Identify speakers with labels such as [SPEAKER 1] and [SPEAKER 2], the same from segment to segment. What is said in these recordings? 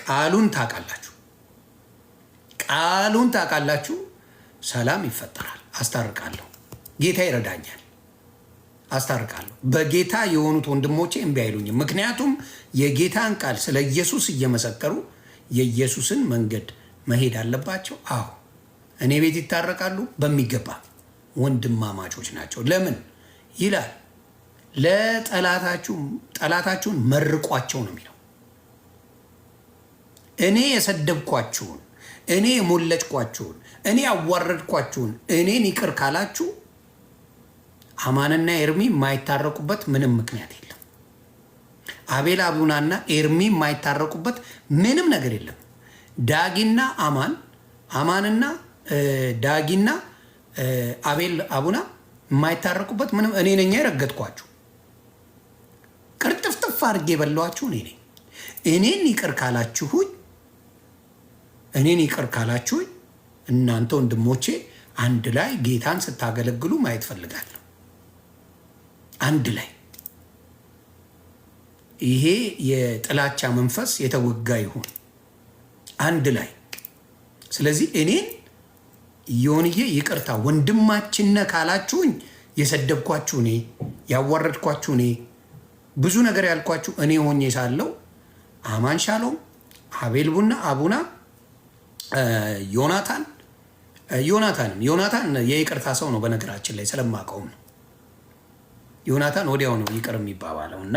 [SPEAKER 1] ቃሉን ታውቃላችሁ፣ ሰላም ይፈጠራል። አስታርቃለሁ፣ ጌታ ይረዳኛል፣ አስታርቃለሁ። በጌታ የሆኑት ወንድሞቼ እምቢ አይሉኝም። ምክንያቱም የጌታን ቃል ስለ ኢየሱስ እየመሰከሩ የኢየሱስን መንገድ መሄድ አለባቸው። አዎ እኔ ቤት ይታረቃሉ በሚገባ ወንድማማቾች ናቸው። ለምን ይላል? ጠላታችሁን መርቋቸው ነው የሚለው። እኔ የሰደብኳችሁን፣ እኔ የሞለጭኳችሁን፣ እኔ ያዋረድኳችሁን እኔን ይቅር ካላችሁ አማንና ኤርሚ የማይታረቁበት ምንም ምክንያት የለም። አቤል አቡናና ኤርሚ የማይታረቁበት ምንም ነገር የለም። ዳጊና አማንና ዳጊና አቤል አቡና የማይታረቁበት ምንም። እኔ ነኝ የረገጥኳችሁ፣ ቅርጥፍጥፍ አድርጌ የበላኋችሁ እኔ ነኝ። እኔን ይቅር ካላችሁኝ እናንተ ወንድሞቼ አንድ ላይ ጌታን ስታገለግሉ ማየት ፈልጋለሁ። አንድ ላይ ይሄ የጥላቻ መንፈስ የተወጋ ይሁን አንድ ላይ። ስለዚህ እኔን የሆንዬ ይቅርታ ወንድማችነ ካላችሁኝ የሰደብኳችሁ እኔ፣ ያዋረድኳችሁ እኔ፣ ብዙ ነገር ያልኳችሁ እኔ ሆኜ ሳለው አማን ሻሎም፣ አቤል አቡና፣ ዮናታን የይቅርታ ሰው ነው። በነገራችን ላይ ስለማውቀውም ነው። ዮናታን ወዲያው ነው ይቅር የሚባባለው። እና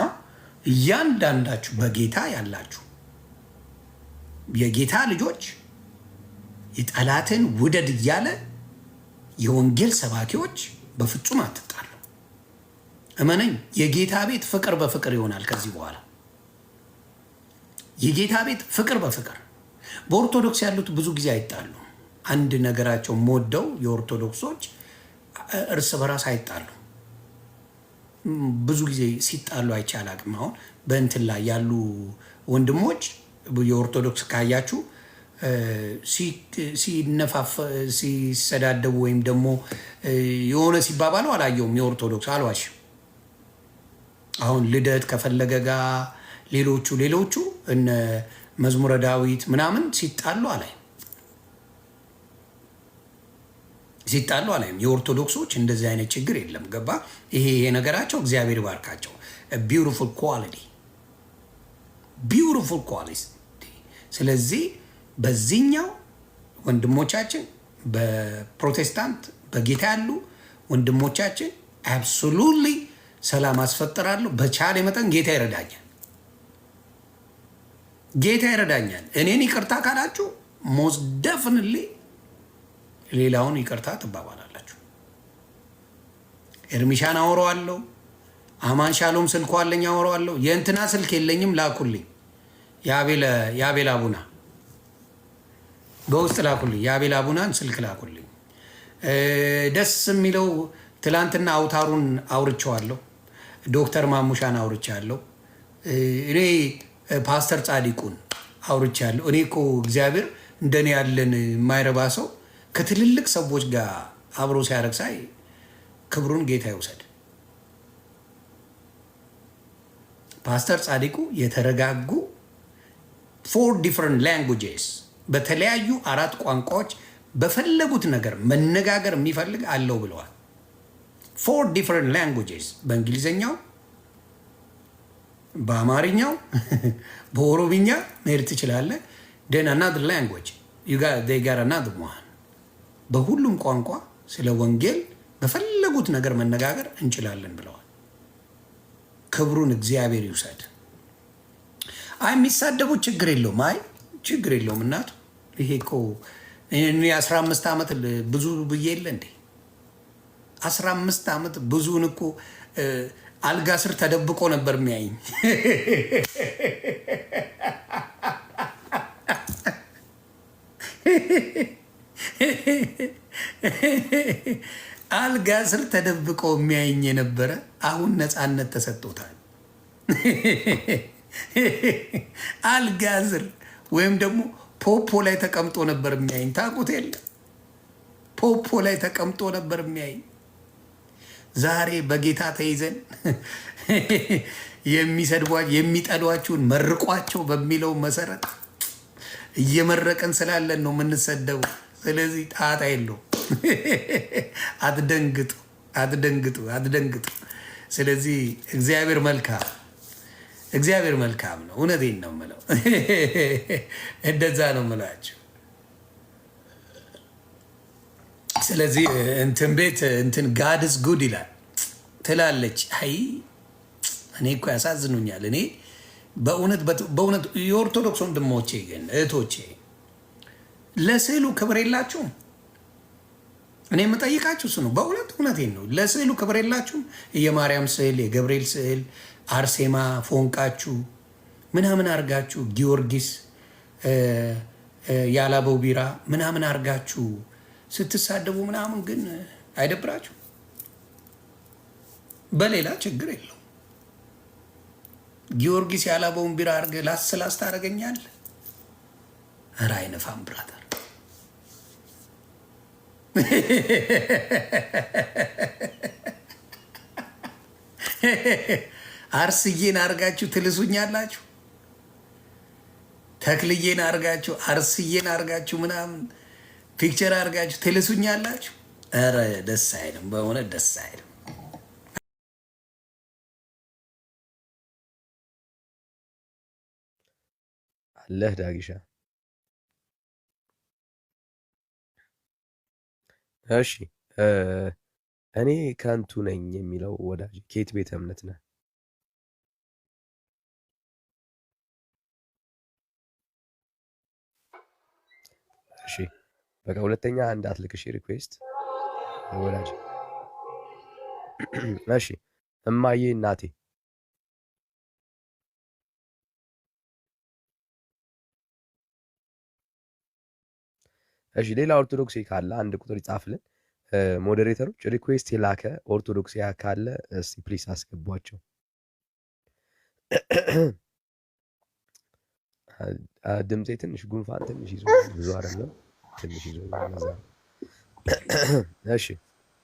[SPEAKER 1] እያንዳንዳችሁ በጌታ ያላችሁ የጌታ ልጆች የጠላትን ውደድ እያለ የወንጌል ሰባኪዎች በፍጹም አትጣሉ። እመነኝ፣ የጌታ ቤት ፍቅር በፍቅር ይሆናል ከዚህ በኋላ። የጌታ ቤት ፍቅር በፍቅር። በኦርቶዶክስ ያሉት ብዙ ጊዜ አይጣሉ። አንድ ነገራቸው ሞደው የኦርቶዶክሶች እርስ በራስ አይጣሉ። ብዙ ጊዜ ሲጣሉ አይቻል አቅም። አሁን በእንትን ላይ ያሉ ወንድሞች የኦርቶዶክስ ካያችሁ ሲሰዳደቡ ወይም ደግሞ የሆነ ሲባባሉ አላየውም። የኦርቶዶክስ አልዋሽም። አሁን ልደት ከፈለገ ጋር ሌሎቹ እነ መዝሙረ ዳዊት ምናምን ሲጣሉ አላይም። የኦርቶዶክሶች እንደዚህ አይነት ችግር የለም። ገባ? ይሄ ነገራቸው እግዚአብሔር ባርካቸው። ቢዩቲፉል ኳሊቲ። ስለዚህ በዚህኛው ወንድሞቻችን በፕሮቴስታንት በጌታ ያሉ ወንድሞቻችን አብሶሉትሊ ሰላም አስፈጥራለሁ። በቻለ መጠን ጌታ ይረዳኛል። እኔን ይቅርታ ካላችሁ ሞስት ደፍንሊ ሌላውን ይቅርታ ትባባላላችሁ። ኤርሚሻን አወራዋለሁ። አማን ሻሎም ስልኩ አለኝ አወራዋለሁ። የእንትና ስልክ የለኝም፣ ላኩልኝ። የአቤል አቡና በውስጥ ላኩልኝ። የአቤል አቡናን ስልክ ላኩልኝ። ደስ የሚለው ትላንትና አውታሩን አውርቼዋለሁ። ዶክተር ማሙሻን አውርቻለሁ። እኔ ፓስተር ጻዲቁን አውርቻለሁ። እኔ እኮ እግዚአብሔር እንደኔ ያለን የማይረባ ሰው ከትልልቅ ሰዎች ጋር አብሮ ሲያረግ ሳይ ክብሩን ጌታ ይውሰድ። ፓስተር ጻዲቁ የተረጋጉ 4 different languages በተለያዩ 4 ቋንቋዎች በፈለጉት ነገር መነጋገር የሚፈልግ አለው ብለዋል። 4 different languages በእንግሊዝኛው፣ በአማርኛው፣ በኦሮምኛ መሄድ ትችላለህ። then another language they got another one። በሁሉም ቋንቋ ስለ ወንጌል በፈለጉት ነገር መነጋገር እንችላለን ብለዋል። ክብሩን እግዚአብሔር ይውሰድ። የሚሳደቡት ችግር የለውም። ችግር የለውም። እናቱ ይሄ እኮ 15 ዓመት ብዙ ብዬ የለ እንዴ? 15 ዓመት ብዙውን እኮ አልጋ ስር ተደብቆ ነበር የሚያይኝ። አልጋ ስር ተደብቆ የሚያይኝ የነበረ አሁን ነፃነት ተሰጥቶታል። አልጋ ስር ወይም ደግሞ ፖፖ ላይ ተቀምጦ ነበር የሚያይኝ። ታውቁት የለ? ፖፖ ላይ ተቀምጦ ነበር የሚያይኝ። ዛሬ በጌታ ተይዘን የሚሰድቧችሁ የሚጠሏችሁን መርቋቸው በሚለው መሰረት እየመረቀን ስላለን ነው የምንሰደቡ። ስለዚህ ጣጣ የለው። አትደንግጡ፣ አትደንግጡ፣ አትደንግጡ። ስለዚህ እግዚአብሔር መልካም ነው። እውነቴን ነው የምለው። እንደዛ ነው የምላችሁ። ስለዚህ እንትን ቤት እንትን ጋድስ ጉድ ይላል ትላለች። አይ እኔ እኮ ያሳዝኑኛል። እኔ በእውነት የኦርቶዶክስ ወንድሞቼ ግን እህቶቼ ለስዕሉ ክብር የላችሁም። እኔ የምጠይቃችሁ እሱ ነው። በእውነት እውነቴን ነው። ለስዕሉ ክብር የላችሁም። የማርያም ስዕል፣ የገብርኤል ስዕል፣ አርሴማ ፎንቃችሁ ምናምን አርጋችሁ ጊዮርጊስ ያላበው ቢራ ምናምን አርጋችሁ ስትሳደቡ ምናምን ግን አይደብራችሁ? በሌላ ችግር የለው። ጊዮርጊስ ያላበውን ቢራ አርገ ላስላስ ታደርገኛለህ? ኧረ አይነፋም ብራተር። አርስዬን አርጋችሁ ትልሱኛላችሁ። ተክልዬን አርጋችሁ አርስዬን አርጋችሁ ምናምን ፒክቸር አርጋችሁ ትልሱኛላችሁ። ኧረ ደስ አይልም፣ በእውነት ደስ አይልም።
[SPEAKER 2] አለህ ዳጊሻ። እሺ እኔ ከንቱ ነኝ የሚለው ወዳጅ ከየት ቤተ እምነት ነህ? እሺ በቃ ሁለተኛ እንዳትልክሽ ሪኩዌስት ወዳጅ። እሺ እማዬ እናቴ እሺ ሌላ ኦርቶዶክስ ካለ አንድ ቁጥር ይጻፍልን። ሞዴሬተሮች ሪኩዌስት የላከ ኦርቶዶክስ ካለ እስቲ ፕሊስ አስገቧቸው። ድምጼ ትንሽ ጉንፋን ትንሽ ይዞ ብዙ አይደለም ትንሽ ይዞ ያዛ። እሺ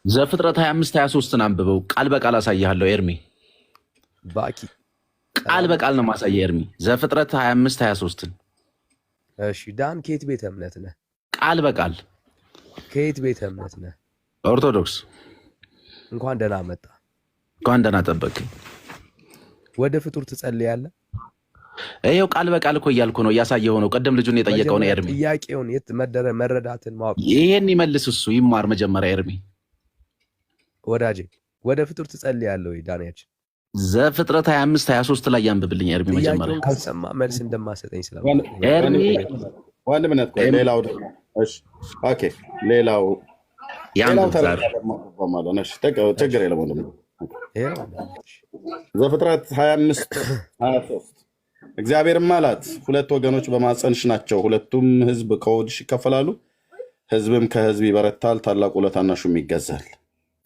[SPEAKER 3] ዘፍጥረት 25 23ን አንብበው። ቃል በቃል አሳያለሁ ኤርሚ።
[SPEAKER 2] ባኪ
[SPEAKER 3] ቃል በቃል ነው ማሳየው ኤርሚ። ዘፍጥረት 25 23ን።
[SPEAKER 2] እሺ ዳን ከየት ቤተ እምነት ነህ?
[SPEAKER 3] ቃል በቃል
[SPEAKER 2] ከየት ቤተ እምነት ነህ?
[SPEAKER 3] ኦርቶዶክስ።
[SPEAKER 2] እንኳን ደህና መጣ።
[SPEAKER 3] እንኳን ደህና ጠበቅኝ።
[SPEAKER 2] ወደ ፍጡር ትጸልያለህ?
[SPEAKER 3] ይሄው ቃል በቃል እኮ እያልኩ ነው፣ እያሳየው ነው። ቀደም ልጁን የጠየቀው ነው ኤርሚ።
[SPEAKER 2] ጥያቄውን የት መረዳትን ማወቅ
[SPEAKER 3] ይሄን ይመልስ እሱ ይማር መጀመሪያ ኤርሚ።
[SPEAKER 2] ወዳጄ ወደ ፍጡር ትጸልያለህ ወይ? ዳንያችን
[SPEAKER 3] ዘፍጥረት 25 23 ላይ ያንብብልኝ ኤርሚ መጀመሪያ።
[SPEAKER 2] ጥያቄውን ካልሰማ መልስ እንደማሰጠኝ
[SPEAKER 3] ኤርሚ
[SPEAKER 4] ወንድምነት ቆይ፣ ሌላው እሺ፣ ኦኬ፣ ሌላው ችግር የለም ወንድም። ዘፍጥረት 25 23 እግዚአብሔርም አላት ሁለት ወገኖች በማፀንሽ ናቸው፣ ሁለቱም ህዝብ ከሆድሽ ይከፈላሉ፣ ህዝብም ከህዝብ ይበረታል፣ ታላቁ ለታናሹም ይገዛል።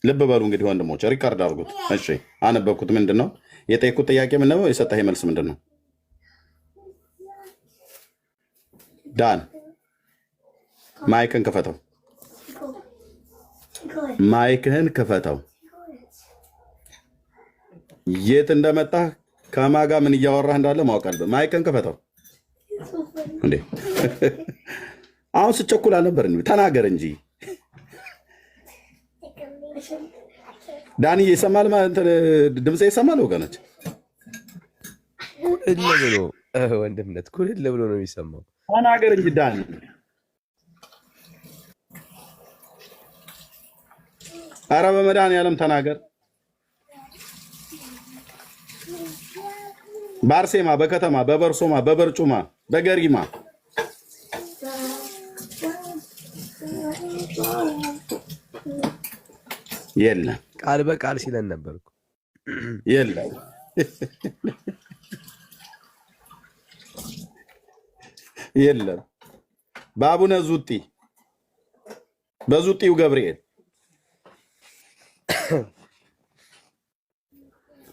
[SPEAKER 4] ልብ በሉ እንግዲህ ወንድሞች፣ ሪካርድ አድርጉት። እሺ አነበብኩት። ምንድን ነው የጠየኩት ጥያቄ? ምን ነው የሰጠህ መልስ ምንድን ነው? ዳን ማይክን ክፈተው፣ ማይክህን ክፈተው። የት እንደመጣህ ከማጋ ምን እያወራህ እንዳለ ማወቅ አለብህ። ማይክህን ክፈተው። እንዴ አሁን ስቸኩል አልነበር? ተናገር እንጂ ዳንዬ። ይሰማል ድምፅ ይሰማል ወገኖች?
[SPEAKER 2] ኩልል ብሎ ወንድምነት ኩልል ብሎ ነው የሚሰማው።
[SPEAKER 4] ተናገር እንጂ ዳን። ኧረ በመድኃኒዓለም ተናገር። በአርሴማ፣ በከተማ፣ በበርሶማ፣ በበርጩማ፣ በገሪማ የለም።
[SPEAKER 2] ቃል በቃል ሲለን ነበር እኮ
[SPEAKER 4] የለም። የለም። በአቡነ ዙጢ በዙጢው ገብርኤል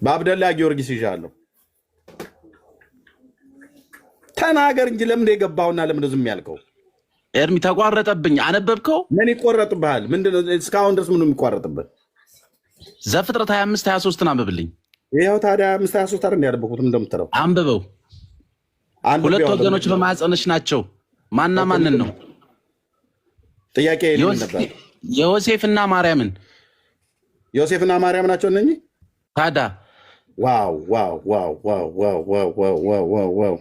[SPEAKER 4] በአብደላ ጊዮርጊስ ይዣለሁ። ተናገር እንጂ ለምን የገባውና ለምን ዝም ያልከው?
[SPEAKER 3] ኤርሚ ተቋረጠብኝ። አነበብከው?
[SPEAKER 4] ምን ይቆረጥብሃል? ምንድነው እስካሁን ድረስ ምንም ይቋረጥብህ?
[SPEAKER 3] ዘፍጥረት 25 23ን አንብብልኝ።
[SPEAKER 4] ይኸው ታዲያ 5:23 አይደል ያነበብኩት እንደምትለው
[SPEAKER 3] አንብበው። ሁለት ወገኖች በማኅፀንሽ ናቸው። ማና ማንን ነው?
[SPEAKER 4] ጥያቄ ነበር።
[SPEAKER 3] ዮሴፍና ማርያምን።
[SPEAKER 4] ዮሴፍና ማርያም ናቸው እነኚህ።
[SPEAKER 3] ታዲያ
[SPEAKER 4] ዋው ዋው ዋው ዋው ዋው ዋው ዋው ዋው ዋው!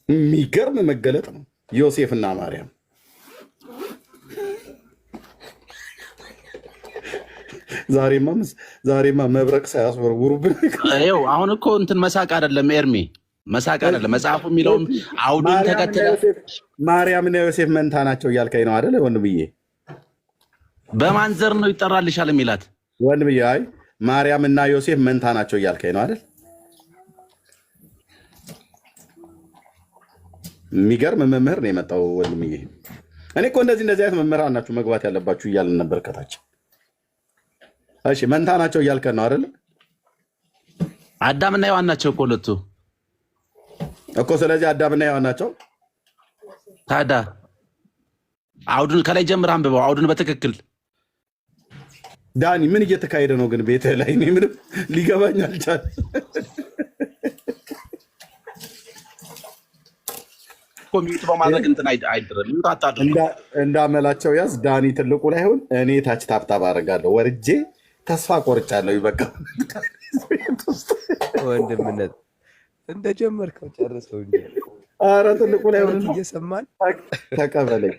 [SPEAKER 4] የሚገርም መገለጥ ነው። ዮሴፍና ማርያም ዛሬማ መብረቅ ሳያስወርውሩብን።
[SPEAKER 3] ይኸው አሁን እኮ እንትን መሳቅ አይደለም ኤርሚ፣ መሳቅ አይደለም። መጽሐፉ የሚለውም አውዱን ተከትለ
[SPEAKER 4] ማርያምና ዮሴፍ መንታ ናቸው እያልከኝ ነው አይደል ወንድምዬ?
[SPEAKER 3] በማን ዘር ነው ይጠራልሻል የሚላት
[SPEAKER 4] ወንድምዬ? አይ ማርያምና ዮሴፍ መንታ ናቸው እያልከኝ ነው አይደል? የሚገርም መምህር ነው የመጣው ወንድምዬ። እኔ እኮ እንደዚህ አይነት መምህራን ናችሁ መግባት ያለባችሁ እያልን ነበር ከታች። እሺ መንታ ናቸው እያልከን ነው አይደል?
[SPEAKER 3] አዳምና ሔዋን ናቸው እኮ ሁለቱ
[SPEAKER 4] እኮ። ስለዚህ አዳምና ሔዋን ናቸው።
[SPEAKER 3] ታዲያ አውዱን ከላይ ጀምር አንብበው፣ አውዱን በትክክል
[SPEAKER 4] ዳኒ። ምን እየተካሄደ ነው ግን ቤትህ ላይ? እኔ ምንም ሊገባኝ አልቻለም።
[SPEAKER 3] ሚዩት በማድረግ እንትን አይደረም። ሚዩት አታድርጉ።
[SPEAKER 4] እንዳመላቸው ያዝ ዳኒ። ትልቁ ላይ ሁን፣ እኔ ታች ታብታብ አደርጋለሁ። ወርጄ ተስፋ ቆርጫለሁ። ይበቃ
[SPEAKER 2] ወንድምነት እንደጀመርከው ጨርሰው እንጂ።
[SPEAKER 4] ኧረ ትልቁ ላይ ሁን፣
[SPEAKER 2] እየሰማን
[SPEAKER 4] ተቀበለኝ።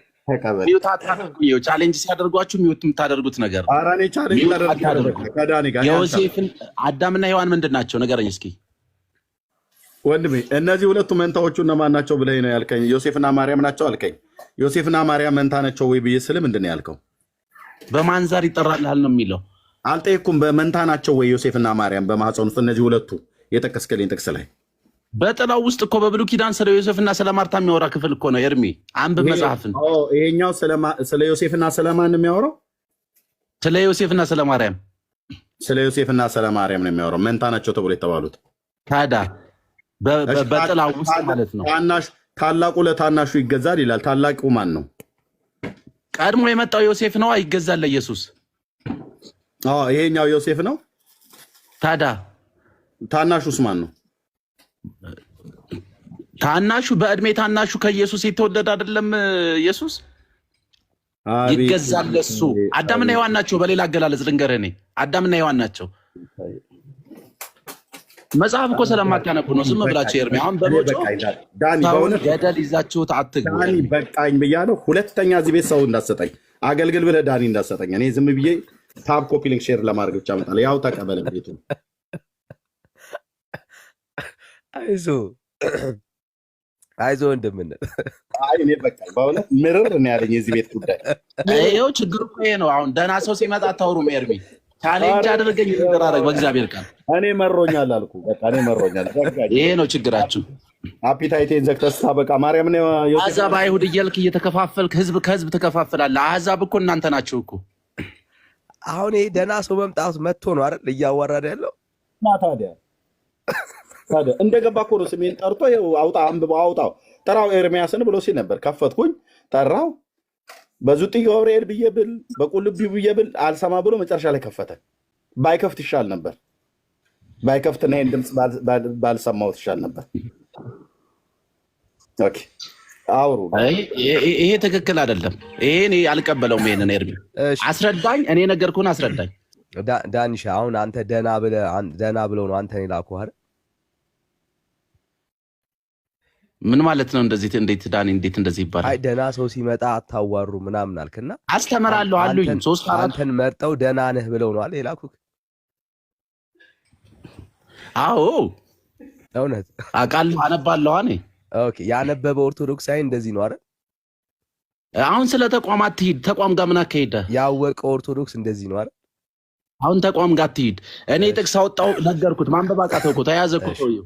[SPEAKER 3] ሚዩት አታድርጉ። ቻሌንጅ ሲያደርጓችሁ ሚዩት የምታደርጉት ነገር።
[SPEAKER 4] ኧረ እኔ ቻሌንጅ ከዳኒ ጋር
[SPEAKER 3] የዮሴፍን አዳምና ሔዋን ምንድን ናቸው ንገረኝ እስኪ
[SPEAKER 4] ወንድሜ። እነዚህ ሁለቱ መንታዎቹ እነማን ናቸው ብለህ ነው ያልከኝ? ዮሴፍና ማርያም ናቸው አልከኝ። ዮሴፍና ማርያም መንታ ናቸው ወይ ብዬ ስል ምንድን ነው ያልከው?
[SPEAKER 3] በማን ዘር ይጠራልሃል ነው የሚለው።
[SPEAKER 4] አልጠየኩም። በመንታ ናቸው ወይ ዮሴፍና ማርያም በማህፀን ውስጥ እነዚህ ሁለቱ የጠቀስከልኝ ጥቅስ ላይ?
[SPEAKER 3] በጥላው ውስጥ እኮ በብሉይ ኪዳን ስለ ዮሴፍና ስለ ማርታ የሚያወራ ክፍል እኮ ነው ኤርሚ። አንብብ መጽሐፍን።
[SPEAKER 4] ይሄኛው ስለ ዮሴፍና ስለማን የሚያወራው?
[SPEAKER 3] ስለ ዮሴፍና ስለ ማርያም።
[SPEAKER 4] ስለ ዮሴፍና ስለ ማርያም ነው የሚያወራው። መንታ ናቸው ተብሎ የተባሉት።
[SPEAKER 3] ታዲያ በጥላው ውስጥ ማለት ነው።
[SPEAKER 4] ታላቁ ለታናሹ ይገዛል ይላል። ታላቁ ማን ነው?
[SPEAKER 3] ቀድሞ የመጣው ዮሴፍ ነው። ይገዛል ለኢየሱስ።
[SPEAKER 4] ይሄኛው ዮሴፍ ነው።
[SPEAKER 3] ታዲያ
[SPEAKER 4] ታናሹስ ማን ነው?
[SPEAKER 3] ታናሹ በእድሜ ታናሹ ከኢየሱስ የተወለደ አይደለም ኢየሱስ? ይገዛል ለሱ። አዳምና ሔዋን ናቸው። በሌላ አገላለጽ ልንገርህ፣ እኔ አዳምና ሔዋን ናቸው። መጽሐፍ እኮ ስለማታነቡ ነው ዝም ብላችሁ ኤርሚ። አሁን በሞጮ ገደል ይዛችሁት አትግቡ።
[SPEAKER 4] ዳኒ በቃኝ ብያለሁ። ሁለተኛ እዚህ ቤት ሰው እንዳሰጠኝ አገልግል ብለህ ዳኒ እንዳሰጠኝ። እኔ ዝም ብዬ ታብ ኮፒ ሊንክ ሼር ለማድረግ ብቻ መጣለ። ያው ተቀበለ ቤቱ።
[SPEAKER 2] አይዞ እንደምንል
[SPEAKER 4] እኔ በቃኝ በእውነት ምርር ነው ያለኝ የዚህ ቤት ጉዳይ።
[SPEAKER 3] ይኸው ችግሩ እኮ ይሄ ነው። አሁን ደህና ሰው ሲመጣ አታውሩም ኤርሚ። ቻሌንጅ አድርገኝ እንደራረግ በእግዚአብሔር ቃል።
[SPEAKER 4] እኔ መሮኛል አልኩ። በቃ እኔ መሮኛል።
[SPEAKER 3] ይሄ ነው ችግራችሁ።
[SPEAKER 4] አፒታይቴን ዘግተህ በቃ ማርያም ነው
[SPEAKER 3] አሕዛብ አይሁድ እያልክ እየተከፋፈልክ ህዝብ ከህዝብ ትከፋፍላለህ። አሕዛብ እኮ እናንተ ናችሁ እኮ።
[SPEAKER 2] አሁን ይሄ ደህና ሰው መምጣቱ መጥቶ ነው አይደል እያዋራደ ያለው።
[SPEAKER 4] ታዲያ እንደገባ እኮ ነው ስሜን ጠርቶ አውጣ አንብበው አውጣው ጠራው ኤርሚያስን ብሎ ሲል ነበር። ከፈትኩኝ ጠራው በዙጥ ገብርኤል ብዬ ብል በቁልቢ ብዬ ብል አልሰማ ብሎ መጨረሻ ላይ ከፈተ። ባይከፍት ይሻል ነበር። ባይከፍትና ይሄን ድምፅ ባልሰማሁት ይሻል ነበር። ኦኬ አውሩ።
[SPEAKER 3] ይሄ ትክክል አይደለም። ይሄ እኔ አልቀበለውም። ይሄንን ኤርሚ አስረዳኝ። እኔ ነገርኩህን አስረዳኝ።
[SPEAKER 2] ዳንሻ አሁን አንተ ደህና ብለው ነው አንተን የላኩህ አይደል?
[SPEAKER 3] ምን ማለት ነው? እንደዚህ እንዴት ዳኒ እንዴት እንደዚህ ይባላል?
[SPEAKER 2] አይ ደህና ሰው ሲመጣ አታዋሩ ምናምን አልክና
[SPEAKER 3] አስተምራለሁ አሉኝ።
[SPEAKER 2] አንተን መርጠው ደህና ነህ ብለው ነው አይደል የላኩህ?
[SPEAKER 3] አዎ
[SPEAKER 2] እውነት
[SPEAKER 3] አውቃለሁ፣ አነባለሁ። እኔ
[SPEAKER 2] ኦኬ ያነበበ ኦርቶዶክሳዊ እንደዚህ ነው አይደል?
[SPEAKER 3] አሁን ስለ ተቋም አትሂድ። ተቋም ጋር ምን አካሄደ?
[SPEAKER 2] ያወቀ ኦርቶዶክስ እንደዚህ ነው አይደል?
[SPEAKER 3] አሁን ተቋም ጋር አትሂድ። እኔ ጥቅስ አወጣሁ ነገርኩት። ማንበብ አቃተው እኮ ተያዘ እኮ ሰውዬው።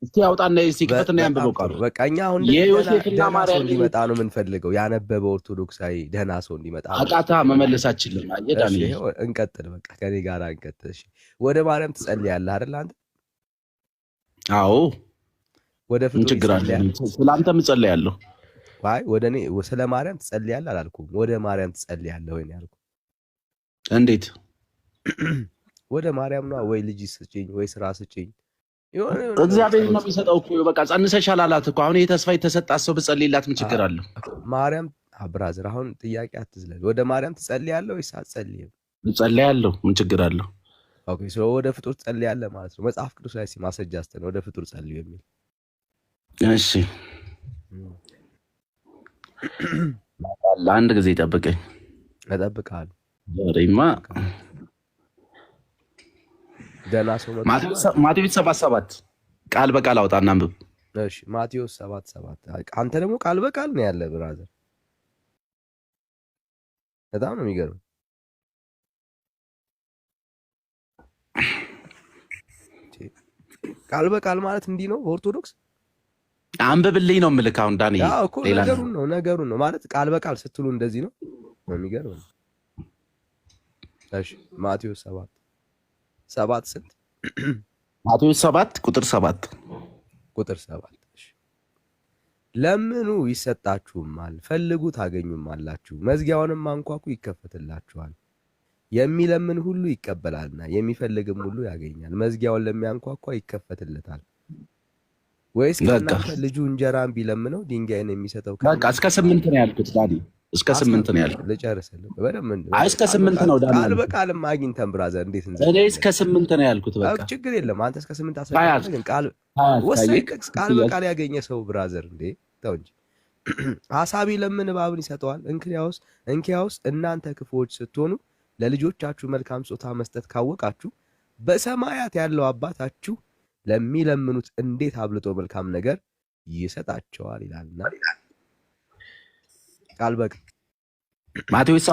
[SPEAKER 3] እስቲ አውጣና እስቲ ክፈትና ያንብበው ቃሉ።
[SPEAKER 2] በቃ እኛ አሁን
[SPEAKER 3] የዮሴፍና ማርያም
[SPEAKER 2] እንዲመጣ ነው የምንፈልገው። ያነበበ ኦርቶዶክሳዊ ደህና ሰው እንዲመጣ
[SPEAKER 3] አቃታ መመለሳችልን አይዳኒ።
[SPEAKER 2] እንቀጥል፣ በቃ ከኔ ጋር እንቀጥል። እሺ ወደ ማርያም ትጸልያለህ አይደል አንተ?
[SPEAKER 3] አዎ
[SPEAKER 2] ወደ ፍጡር
[SPEAKER 3] ችግር አለ። ስለአንተም እጸልያለሁ።
[SPEAKER 2] አይ ወደ እኔ ስለ ማርያም ትጸልያለህ አላልኩም። ወደ ማርያም ትጸልያለህ ወይ ነው ያልኩህ።
[SPEAKER 3] እንዴት
[SPEAKER 2] ወደ ማርያም ነው ወይ ልጅ ስጭኝ ወይ ስራ ስጭኝ የሆነ
[SPEAKER 3] እግዚአብሔር ነው የሚሰጠው እኮ በቃ ጸንሰሻል አላት እኮ። አሁን ይሄ ተስፋ የተሰጣት ሰው ብጸልይላት ምን ችግር አለው?
[SPEAKER 2] ማርያም ብራዘር አሁን ጥያቄ አትዝለል። ወደ ማርያም ትጸልያለህ ወይስ አትጸልይም?
[SPEAKER 3] እጸልያለሁ። ምን ችግር አለው?
[SPEAKER 2] ኦኬ ሶ ወደ ፍጡር ትጸልያለህ ማለት ነው። መጽሐፍ ቅዱስ ላይ ማስረጃ አስተን ወደ ፍጡር ጸልዩ የሚል
[SPEAKER 3] እሺ፣ ለአንድ ጊዜ ጠብቀኝ።
[SPEAKER 2] እጠብቅሃለሁ።
[SPEAKER 3] ዛሬማ
[SPEAKER 2] ደህና ሰው
[SPEAKER 3] ማቴዎስ 7:7 ቃል በቃል አውጣና አንብብ።
[SPEAKER 2] እሺ ማቴዎስ 7:7 አንተ ደግሞ ቃል በቃል ነው ያለ ብራዘር። በጣም ነው የሚገርም። ቃል በቃል ማለት እንዲህ ነው በኦርቶዶክስ
[SPEAKER 3] አንብብልኝ ነው የምልህ። አሁን ዳንኤ
[SPEAKER 2] ያው እኮ ነገሩን ነው ማለት ቃል በቃል ስትሉ እንደዚህ ነው የሚገርም። እሺ ማቴዎስ 7 ስንት?
[SPEAKER 3] ማቴዎስ 7:7
[SPEAKER 2] እሺ ለምኑ ይሰጣችሁማል፣ ፈልጉ ታገኙማላችሁ፣ መዝጊያውንም አንኳኩ ይከፈትላችኋል። የሚለምን ሁሉ ይቀበላልና የሚፈልግም ሁሉ ያገኛል፣ መዝጊያውን ለሚያንኳኳ ይከፈትለታል። ወይስ ከእናንተ ልጁ እንጀራን ቢለምነው ድንጋይን የሚሰጠው?
[SPEAKER 3] በቃ እስከ 8 ነው ያልኩት ዳኒ፣ እስከ 8 ነው ያልኩት።
[SPEAKER 2] ልጨርስልህ በደምብ።
[SPEAKER 3] አይ እስከ 8 ነው ዳኒ።
[SPEAKER 2] ቃል በቃልም አግኝተን ብራዘር እንዴት እንዘ
[SPEAKER 3] እኔ እስከ 8 ነው ያልኩት። በቃ
[SPEAKER 2] ችግር የለም አንተ እስከ 8 አስረዳኝ። ግን ወሳኝ ጥቅስ ቃል በቃል ያገኘ ሰው ብራዘር እንዴ ተው እንጂ። ሐሳቢ ለምን እባብን ይሰጠዋል? እንኪያውስ እናንተ ክፉዎች ስትሆኑ ለልጆቻችሁ መልካም ስጦታ መስጠት ካወቃችሁ በሰማያት ያለው አባታችሁ ለሚለምኑት እንዴት አብልጦ መልካም ነገር ይሰጣቸዋል ይላልና ቃል በቃል
[SPEAKER 3] ማቴዎስ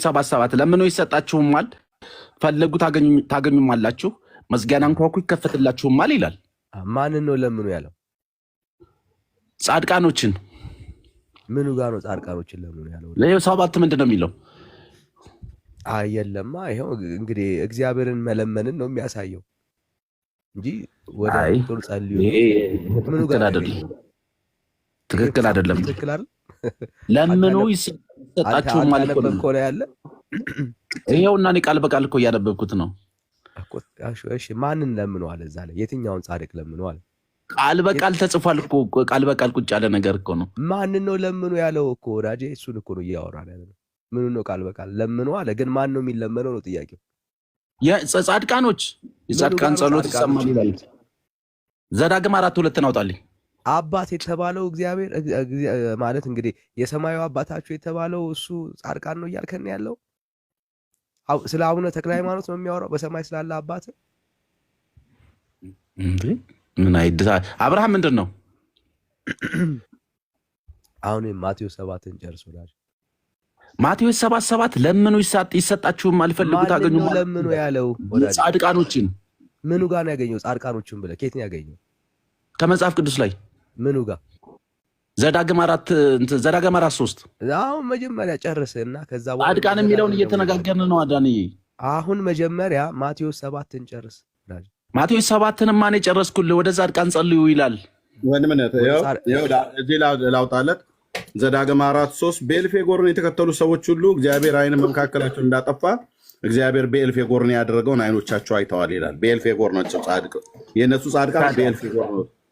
[SPEAKER 3] 7:7 ለምኑ ይሰጣችሁማል፣ ፈልጉ ታገኙማላችሁ፣ መዝጊያን አንኳኩ ይከፈትላችሁማል ይላል።
[SPEAKER 2] ማንን ነው ለምኑ ያለው?
[SPEAKER 3] ጻድቃኖችን።
[SPEAKER 2] ምኑ ጋር ነው ጻድቃኖችን ለምኑ ያለው?
[SPEAKER 3] ለይው 7 ምንድን ነው የሚለው?
[SPEAKER 2] የለማ ይሄው እንግዲህ እግዚአብሔርን መለመንን ነው የሚያሳየው እንጂ ወደ ፍጡር ጸልዩ ምኑ ጋር አይደለም።
[SPEAKER 3] ትክክል አይደለም።
[SPEAKER 2] ትክክል አይደል?
[SPEAKER 3] ለምኑ ይሰጣችሁማል ማለት ነው ያለ። ይሄውና እኔ ቃል በቃል እኮ እያነበብኩት ነው
[SPEAKER 2] እኮ። እሺ ማንን ለምኑ አለ እዛ ላይ? የትኛውን ጻድቅ ለምኑ አለ?
[SPEAKER 3] ቃል በቃል ተጽፏል እኮ። ቃል በቃል ቁጭ ያለ ነገር እኮ ነው።
[SPEAKER 2] ማንን ነው ለምኑ ያለው እኮ ወዳጄ? እሱን እኮ ነው እያወራን ያለው። ምኑ ነው ቃል በቃል ለምኑ አለ? ግን ማን ነው የሚለመነው ነው ጥያቄው።
[SPEAKER 3] ጻድቃኖች፣ የጻድቃን ጸሎት ይሰማል ይላል። ዘዳግም 4:2 አውጣልኝ።
[SPEAKER 2] አባት የተባለው እግዚአብሔር ማለት እንግዲህ የሰማዩ አባታችሁ የተባለው እሱ ጻድቃን ነው እያልከን ያለው። ስለ አቡነ ተክለ ሃይማኖት ነው የሚያወራው በሰማይ ስላለ አባት።
[SPEAKER 3] ምን አይደታ አብርሃም ምንድን ነው?
[SPEAKER 2] አሁን ማቴዎስ 7ን ጨርሶላል።
[SPEAKER 3] ማቴዎስ 7:7 ለምኑ ይሰጣችሁም፣ አልፈልጉ ታገኙ
[SPEAKER 2] ለምኑ ያለው
[SPEAKER 3] ጻድቃኖችን።
[SPEAKER 2] ምኑ ጋር ነው ያገኘው? ጻድቃኖችን ብለህ ከየት ነው ያገኘው?
[SPEAKER 3] ከመጽሐፍ ቅዱስ ላይ
[SPEAKER 2] ምኑ ጋር?
[SPEAKER 3] ዘዳግም 4:3
[SPEAKER 2] አሁን መጀመሪያ ጨርስና ከዛ
[SPEAKER 3] በኋላ ጻድቃን የሚለውን እየተነጋገርን ነው አዳኒ።
[SPEAKER 2] አሁን መጀመሪያ ማቴዎስ 7ን ጨርስ።
[SPEAKER 3] ማቴዎስ 7ን ማን የጨረስኩልህ? ወደ ጻድቃን ጸልዩ ይላል።
[SPEAKER 4] ወንድምነት እዚህ ላውጣለት። ዘዳግም 4:3 ቤልፌጎርን የተከተሉ ሰዎች ሁሉ እግዚአብሔር ዓይን በመካከላቸው እንዳጠፋ እግዚአብሔር ቤልፌጎርን ያደረገውን ዓይኖቻቸው አይተዋል ይላል። ቤልፌጎር ናቸው ጻድቅ። የእነሱ ጻድቃን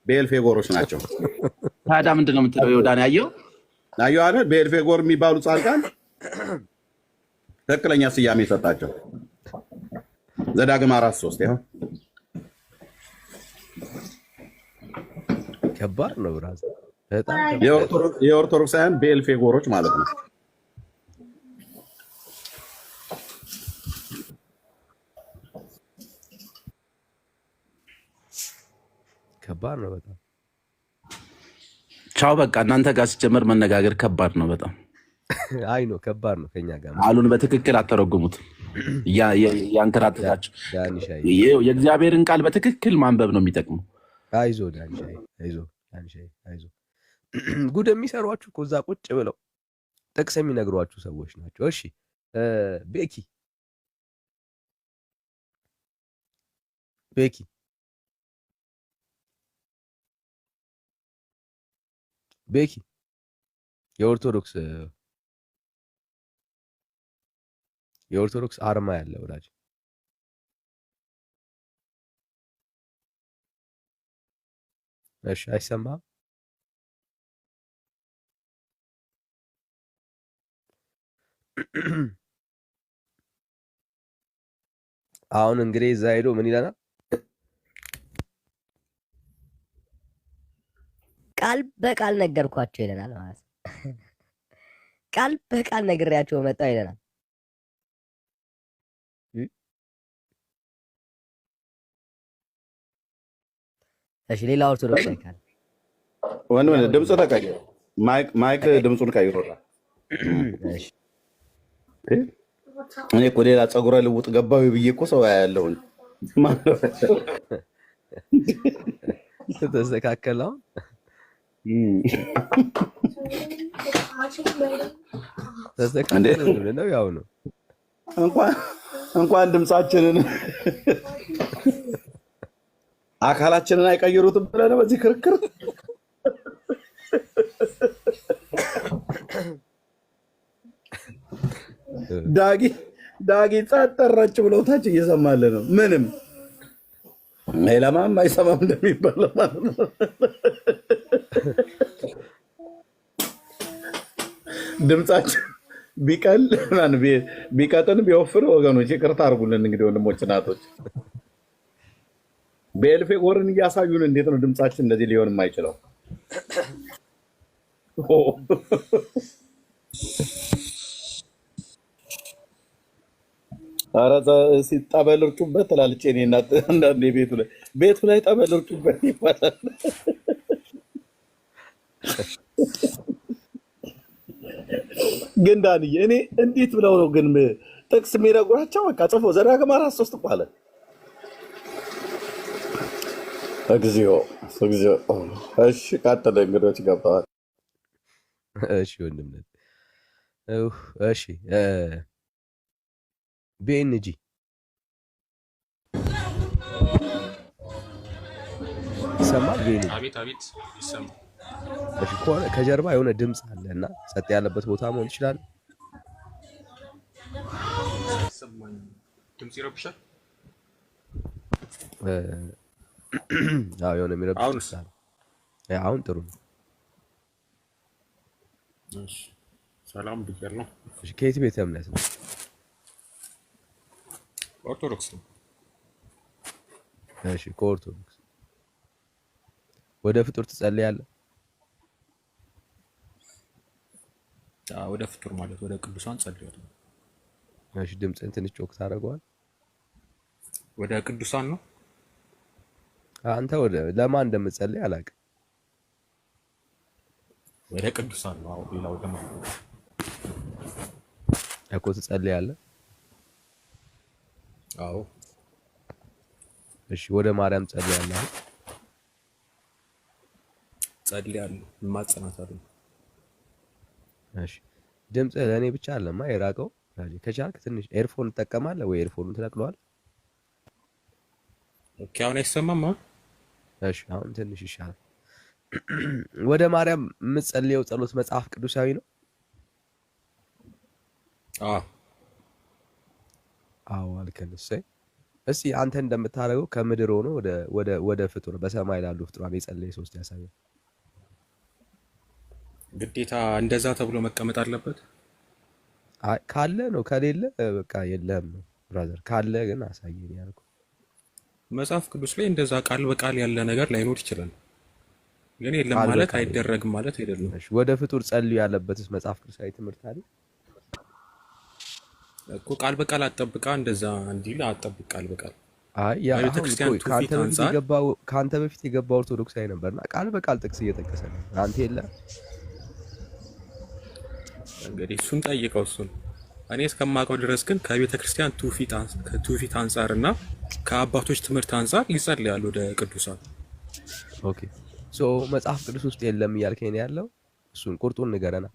[SPEAKER 4] ቤልፌጎሮች ናቸው።
[SPEAKER 3] ታዲያ ምንድን ነው የምትለው? ዮዳን አየሁ
[SPEAKER 4] አይደል? ቤልፌጎር የሚባሉ ጻድቃን ትክክለኛ ስያሜ የሰጣቸው ዘዳግም 4:3 ይኸው።
[SPEAKER 2] ከባድ ነው ብራዝ።
[SPEAKER 4] የኦርቶዶክሳውያን ቤልፌጎሮች ማለት ነው።
[SPEAKER 2] ከባድ ነው በጣም።
[SPEAKER 3] ቻው በቃ እናንተ ጋር ሲጀመር መነጋገር ከባድ ነው በጣም።
[SPEAKER 2] አይ ነው ከባድ ነው። ከኛ ጋር
[SPEAKER 3] ቃሉን በትክክል አተረጉሙት። ያንከራተታችሁ የእግዚአብሔርን ቃል በትክክል ማንበብ ነው የሚጠቅመው።
[SPEAKER 2] አይዞ ዳንሻይ፣ አይዞ ጉድ የሚሰሯችሁ እኮ እዛ ቁጭ ብለው ጥቅስ የሚነግሯችሁ ሰዎች ናቸው። እሺ ቤኪ የኦርቶዶክስ አርማ ያለ ወዳጅ እሺ አይሰማም? አሁን እንግዲህ እዛ ሄዶ ምን ይለናል?
[SPEAKER 5] ቃል በቃል ነገርኳቸው ይለናል ማለት ነው። ቃል በቃል ነግሬያቸው መጣሁ ይለናል። እሺ ሌላ ኦርቶዶክስ አይካል
[SPEAKER 4] ወንድ ድምፁ ተቀይሮ ማይክ ድምፁን ቀይሮታል።
[SPEAKER 5] እሺ
[SPEAKER 4] እኔ እኮ ሌላ ፀጉረ ልውጥ ገባዊ ብዬ እኮ ሰው ያለውን
[SPEAKER 2] ተስተካከለው ተስተካከለው ነው ያው ነው።
[SPEAKER 4] እንኳን ድምፃችንን አካላችንን አይቀይሩትም ብለህ በዚህ ክርክር ዳጊ ጸጠረች ብለው ታች እየሰማለ ነው። ምንም ለማም አይሰማም እንደሚባለው ማለት ነው። ድምጻችን ቢቀል ቢቀጥን ቢወፍር ወገኖች ይቅርታ አድርጉልን። እንግዲህ ወንድሞች እናቶች በኤልፌጎርን እያሳዩን እንዴት ነው ድምጻችን እንደዚህ ሊሆን የማይችለው? ኧረ ጠበል እርጩበት ትላለች። እኔ እናት አንዳንዴ ቤቱ ላይ ጠበል እርጩበት ይባላል። ግን ዳንዬ እኔ እንዴት ብለው ነው ግን ጥቅስ የሚነግሯቸው? በቃ ጽፎ ዘዳግም 4:3 እኮ አለ። እግዚኦ እግዚኦ። እሺ ቀጥል። እንግዶች ገብተዋል።
[SPEAKER 2] እሺ ወንድምነት እሺ ቢኤንጂ ይሰማል? ቢኤንጂ
[SPEAKER 6] አቤት አቤት ይሰማል።
[SPEAKER 2] እሺ ከጀርባ የሆነ ድምፅ አለ እና ጸጥ ያለበት ቦታ መሆን ይችላል።
[SPEAKER 6] ይሰማኝ ድምፅ ይረብሻል።
[SPEAKER 2] አዎ የሆነ የሚረብሽ አሁን ጥሩ ነው።
[SPEAKER 6] እሺ ሰላም ብያለሁ።
[SPEAKER 2] እሺ ከየት ቤተ እምነት ነው?
[SPEAKER 6] ኦርቶዶክስ ነው።
[SPEAKER 2] እሺ ከኦርቶዶክስ ወደ ፍጡር ትጸልያለህ?
[SPEAKER 6] ወደ ፍጡር ማለት ወደ ቅዱሳን ጸልያለሁ።
[SPEAKER 2] እሺ ድምፅህን ትንሽ ጮክ ታደርገዋል?
[SPEAKER 6] ወደ ቅዱሳን ነው።
[SPEAKER 2] አንተ ወደ ለማን እንደምትጸልይ አላውቅም።
[SPEAKER 6] ወደ ቅዱሳን ነው። አዎ ሌላው ደግሞ
[SPEAKER 2] እኮ ትጸልያለህ?
[SPEAKER 6] አዎ።
[SPEAKER 2] እሺ ወደ ማርያም ጸልያለህ?
[SPEAKER 6] ጸልያለሁ፣ እማጸናታለሁ።
[SPEAKER 2] እሺ ድምፅህ ለእኔ ብቻ አለማ የራቀው። ከቻልክ ትንሽ ኤርፎን ትጠቀማለህ ወይ? ኤርፎኑን ትነቅለዋል?
[SPEAKER 6] ኦኬ አሁን አይሰማም?
[SPEAKER 2] እሺ አሁን ትንሽ ይሻላል። ወደ ማርያም የምትጸልየው ጸሎት መጽሐፍ ቅዱሳዊ ነው? አዎ አልከን። እስኪ አንተ እንደምታደርገው ከምድር ሆኖ ወደ ፍጡር በሰማይ ላሉ ፍጡራን የጸለየ ሶስት ያሳያል።
[SPEAKER 6] ግዴታ እንደዛ ተብሎ መቀመጥ አለበት?
[SPEAKER 2] ካለ ነው፣ ከሌለ በቃ የለህም ነው ብራዘር። ካለ ግን አሳየኝ ያልኩህ።
[SPEAKER 6] መጽሐፍ ቅዱስ ላይ እንደዛ ቃል በቃል ያለ ነገር ላይኖር ይችላል፣ ግን የለም ማለት አይደረግም ማለት አይደለም።
[SPEAKER 2] ወደ ፍጡር ጸልዩ ያለበትስ መጽሐፍ ቅዱሳዊ ትምህርት አለ
[SPEAKER 6] እኮ። ቃል በቃል አጠብቃ እንደዛ እንዲል አጠብቅ ቃል በቃል።
[SPEAKER 2] ከአንተ በፊት የገባ ኦርቶዶክሳዊ ነበርና ቃል በቃል ጥቅስ እየጠቀሰ ነው። አንተ የለ
[SPEAKER 6] እንግዲህ እሱን ጠይቀው። እሱን እኔ እስከማውቀው ድረስ ግን ከቤተ ክርስቲያን ትውፊት አንጻር እና ከአባቶች ትምህርት አንጻር ይጸልያሉ ወደ ቅዱሳን።
[SPEAKER 2] ኦኬ ሶ መጽሐፍ ቅዱስ ውስጥ የለም እያልከኝ ነው ያለው? እሱን ቁርጡን ንገረና።